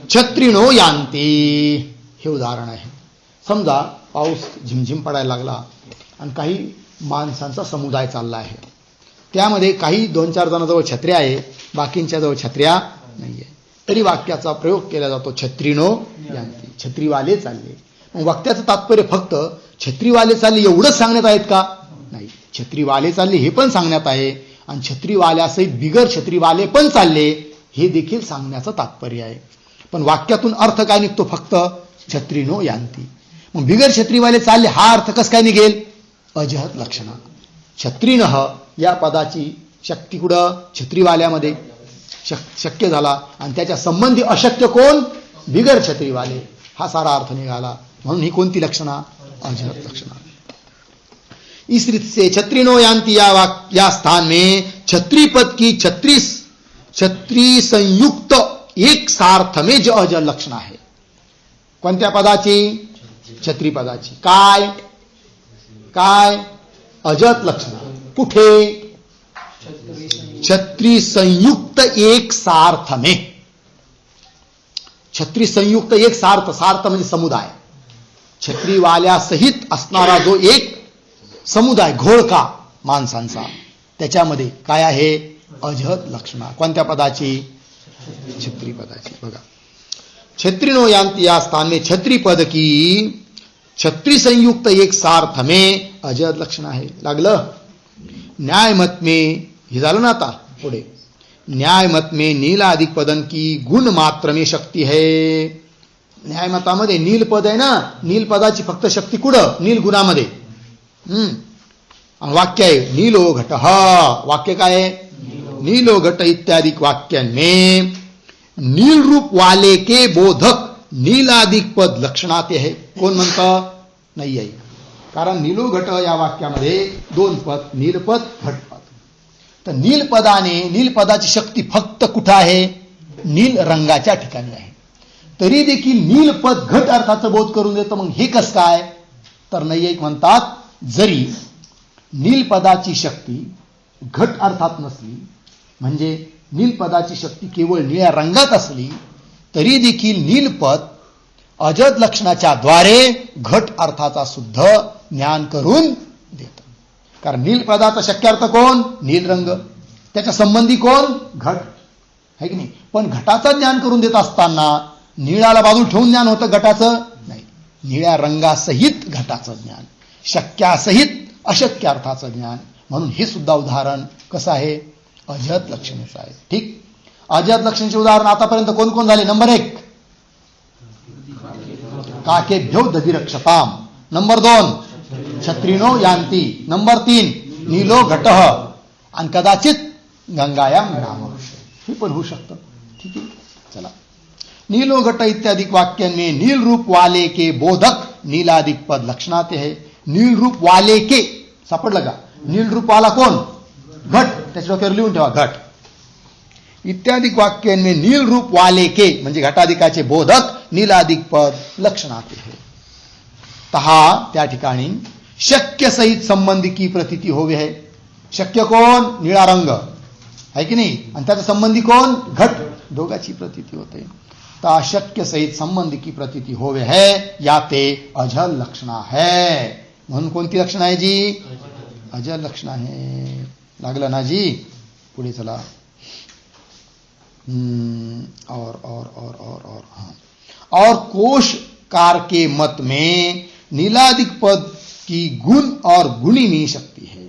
छत्रीनो यांती हे उदाहरण आहे. समजा पाऊस झिमझिम पडायला लागला आणि काही माणसांचा समुदाय चालला आहे. त्यामध्ये काही 2-4 जणांजवळ छत्र्या आहे, बाकींच्या जवळ छत्र्या नाहीये. तरी वाक्याचा प्रयोग केला जातो छत्रीनो यांती. छत्रीवाले चालले. मग वाक्याचं तात्पर्य फक्त छत्रीवाले चालले एवढंच सांगण्यात आहेत का? नाही. छत्रीवाले चालले हे पण सांगण्यात आहे आणि छत्रीवाल्यासहित बिगर छत्रीवाले पण चालले हे देखील सांगण्याचं तात्पर्य आहे. पण वाक्यातून अर्थ काय निघतो? फक्त छत्रीनो यांती. मग बिगर छत्रीवाले चालले हा अर्थ कसं काय निघेल? अजहत लक्षणा. छत्रीनः या पदाची शक्ती कुठं? छत्रीवाल्यामध्ये शक्य झाला आणि त्याच्या संबंधी अशक्य कोण? बिगर छत्रीवाले. हा सारा अर्थ निघाला. म्हणून ही कोणती लक्षणा? अजहत लक्षणा. इस रीत से छत्रीनो यांती या स्थान में छत्री पद की छत्री संयुक्त एक सार्थ में जो अजल लक्षणा है. कोणत्या पदाची? छत्री पदाची. काय काय? अजत लक्षणा. कुठे? छत्री संयुक्त एक सार्थ में. छत्री संयुक्त एक सार्थ, सार्थ म्हणजे समुदाय, छत्रीवाल्या सहित असणारा जो एक समुदाय, घोळका माणसांचा, त्याच्यामध्ये काय आहे? अजत लक्षणा. कोणत्या पदाची? छत्री पदाची. बघा, छत्रिनो यांती या स्थान में छत्री पद की छत्री संयुक्त एक सार्थ में अजत लक्षण आहे. लागलं? न्याय मत में, हे झालं ना. आता पुढे, न्याय मत में नील अधिक पदन की गुण मात्र में शक्ती है. न्याय मतामध्ये नील पद आहे ना, नील पदाची फक्त शक्ती कुठं? नील गुणामध्ये. वाक्य आहे नीलो घट. वाक्य काय आहे? नीलो घट इत्यादि वाक्यांमें नील रूप वाले के बोधक नीलाधिक पद लक्षणाते है. कोण म्हणतं? नाही आहे. कारण नीलो घट या वाक्यामध्ये दोन पद, नीलपद, घटपद. तर नील पदाने, नील पदाची शक्ती फक्त कुठं आहे? नील रंगाच्या ठिकाणी आहे. तरी देखील नीलपद घट अर्थाचा बोध करून देतं. मग हे कसं काय? तर नैयायिक म्हणतात, जरी नीलपदाची शक्ती घट अर्थात नसली, म्हणजे नीलपदाची शक्ती केवळ निळ्या रंगात असली, तरी देखील नीलपद अजत लक्षणाच्या द्वारे घट अर्थाचा सुद्धा ज्ञान करून देतं. कारण नीलपदाचा शक्यार्थ कोण? नील रंग. त्याच्या संबंधी कोण? घट, है की नाही? पण घटाचं ज्ञान करून देत असताना निळाला बाजू ठेवून ज्ञान होतं घटाचं? नाही. निळ्या रंगासहित घटाचं ज्ञान, शक्यासहित अशक्य अर्थाचं ज्ञान. म्हणून हे सुद्धा उदाहरण कसं आहे? अजत लक्षणाचं आहे. ठीक. अजत लक्षणाचे उदाहरण आतापर्यंत कोण कोण झाले? नंबर 1, काकेभ्यो दधिरक्षताम. नंबर 2, छत्रिनो यांती. नंबर 3, नीलो घट. आणि कदाचित गंगायाम ग्राम. हे पण होऊ शकतं. ठीक आहे, चला. नीलो घट इत्यादि वाक्यांमें नील रूप वाले के बोधक नीलाधिक पद लक्षणाते है. नील रूप वाले के सापडलं का? नील रूप वाला कोण? घट. त्याच्या डोक्यावर लिहून ठेवा, घट. इत्यादि वाक्यांमें नील रूप वाले के म्हणजे घटाधिकाचे बोधक नीलाधिक पद लक्षणाते है. तहा त्या ठिकाणी शक्य सहित संबंधी की प्रतीती होवे है. शक्य कोण? निळा रंग, है की नाही? आणि त्याचा संबंधी कोण? घट. दोघाची प्रतीती होते. ता शक्य सहित संबंधी की प्रतीती होवे है, या ते अजल लक्षणा है. म्हणून कोणती लक्षण आहे जी? अजल लक्षण आहे. लागलं ना जी? पुढे चला. और कोशकार के मत में नीलाधिक पद की गुण और गुणी में शक्ति है.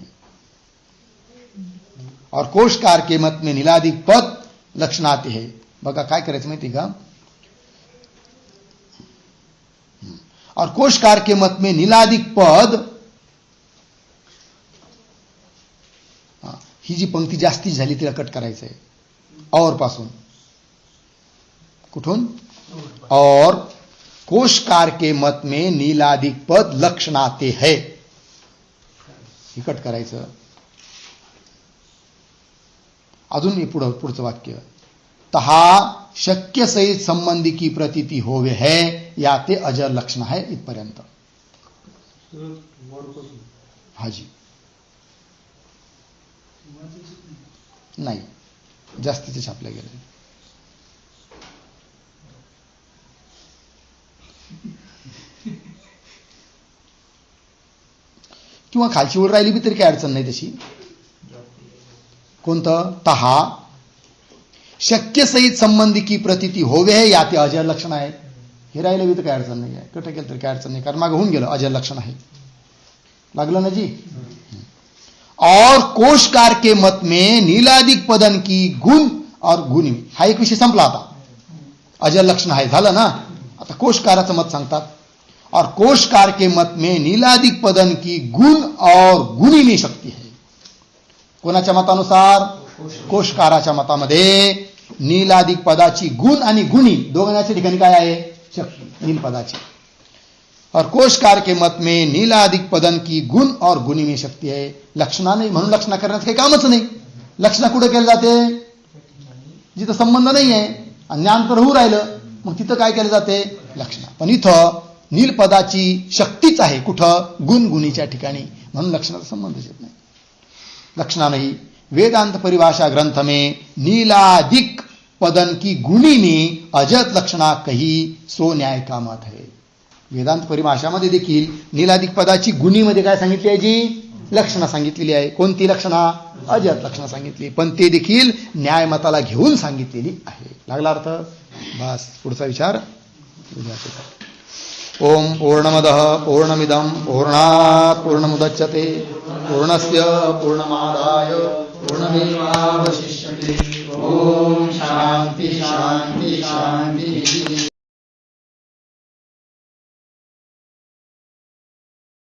और कोशकार के मत में नीलाधिक पद लक्षणाते है. बघा काय करायचं माहिती का? और कोशकार के मत में नीलाधिक पद, ही जी पंक्ती जास्ती झाली तिला कट करायचं आहे. और पासून कुठून? और कोशकार के मत में नीलाधिक पद लक्षणाते है. हे कट करायचं. अजून पुढचं वाक्य, तहा शक्य सहित संबंधी की प्रतीती होवे है, या ते अजर लक्षण है. इथपर्यंत. हाजी नाही, जास्तीचे छापले गेले. किंवा खालची ओळ राहिली बी तरी काही अडचण नाही तशी. कोणतं? तहा शक्य सहित संबंधी की प्रतीती होवे है, या ते अजर लक्षण आहे. हे राहिलं बी तर काही अडचण नाही आहे. कट केलं तरी काही अडचण नाही, कारण मागे होऊन गेलं अजर लक्षण आहे. लागलं ना जी? और कोशकार के मत में नीलाधिक पदन की गुण और गुणी. हा एक विषय संपला. आता अजर लक्षण आहे झालं ना. आता कोशकाराचं मत सांगतात. और कोशकार के मत में नीलाधिक पदन की गुण और गुणी में शक्ती है. कोणाच्या मतानुसार? कोशकाराच्या मतामध्ये नीलाधिक पदाची गुण आणि गुणी दोघांच्या ठिकाणी काय आहे? शक्ती, नील पदाची. और कोशकार के मत में नीलाधिक पदन की गुण और गुणी में शक्ती है. लक्षणा नाही म्हणून लक्षणा करण्याचं काही कामच नाही. लक्षणा कुठे केलं जाते? जिथं संबंध नाही आहे. ज्ञान तर होऊ राहिलं, मग तिथं काय केलं जाते? लक्षणा. पण इथं नील पदाची शक्तीच आहे कुठं? गुणगुणीच्या ठिकाणी, म्हणून लक्षणाचा संबंधच येत नाही. लक्षणा नाही. वेदांत परिभाषा ग्रंथ में नीलादिक पदन की गुणी में अजत लक्षणा कही सो न्याय का मत है. वेदांत परिभाषामध्ये देखील नीलादिक पदाची गुणीमध्ये काय सांगितली आहे? जी लक्षणा सांगितलेली आहे. कोणती लक्षणा? अजत लक्षणा सांगितली, पण ते देखील न्यायमताला घेऊन सांगितलेली आहे. लागला अर्थ? बस पुढचा विचार. ओम पूर्णमदः पूर्णमिदं पूर्णात् पूर्णमुदच्यते पूर्णस्य पूर्णमादाय पूर्णमेवावशिष्यते. ओम शांति शांति शांति.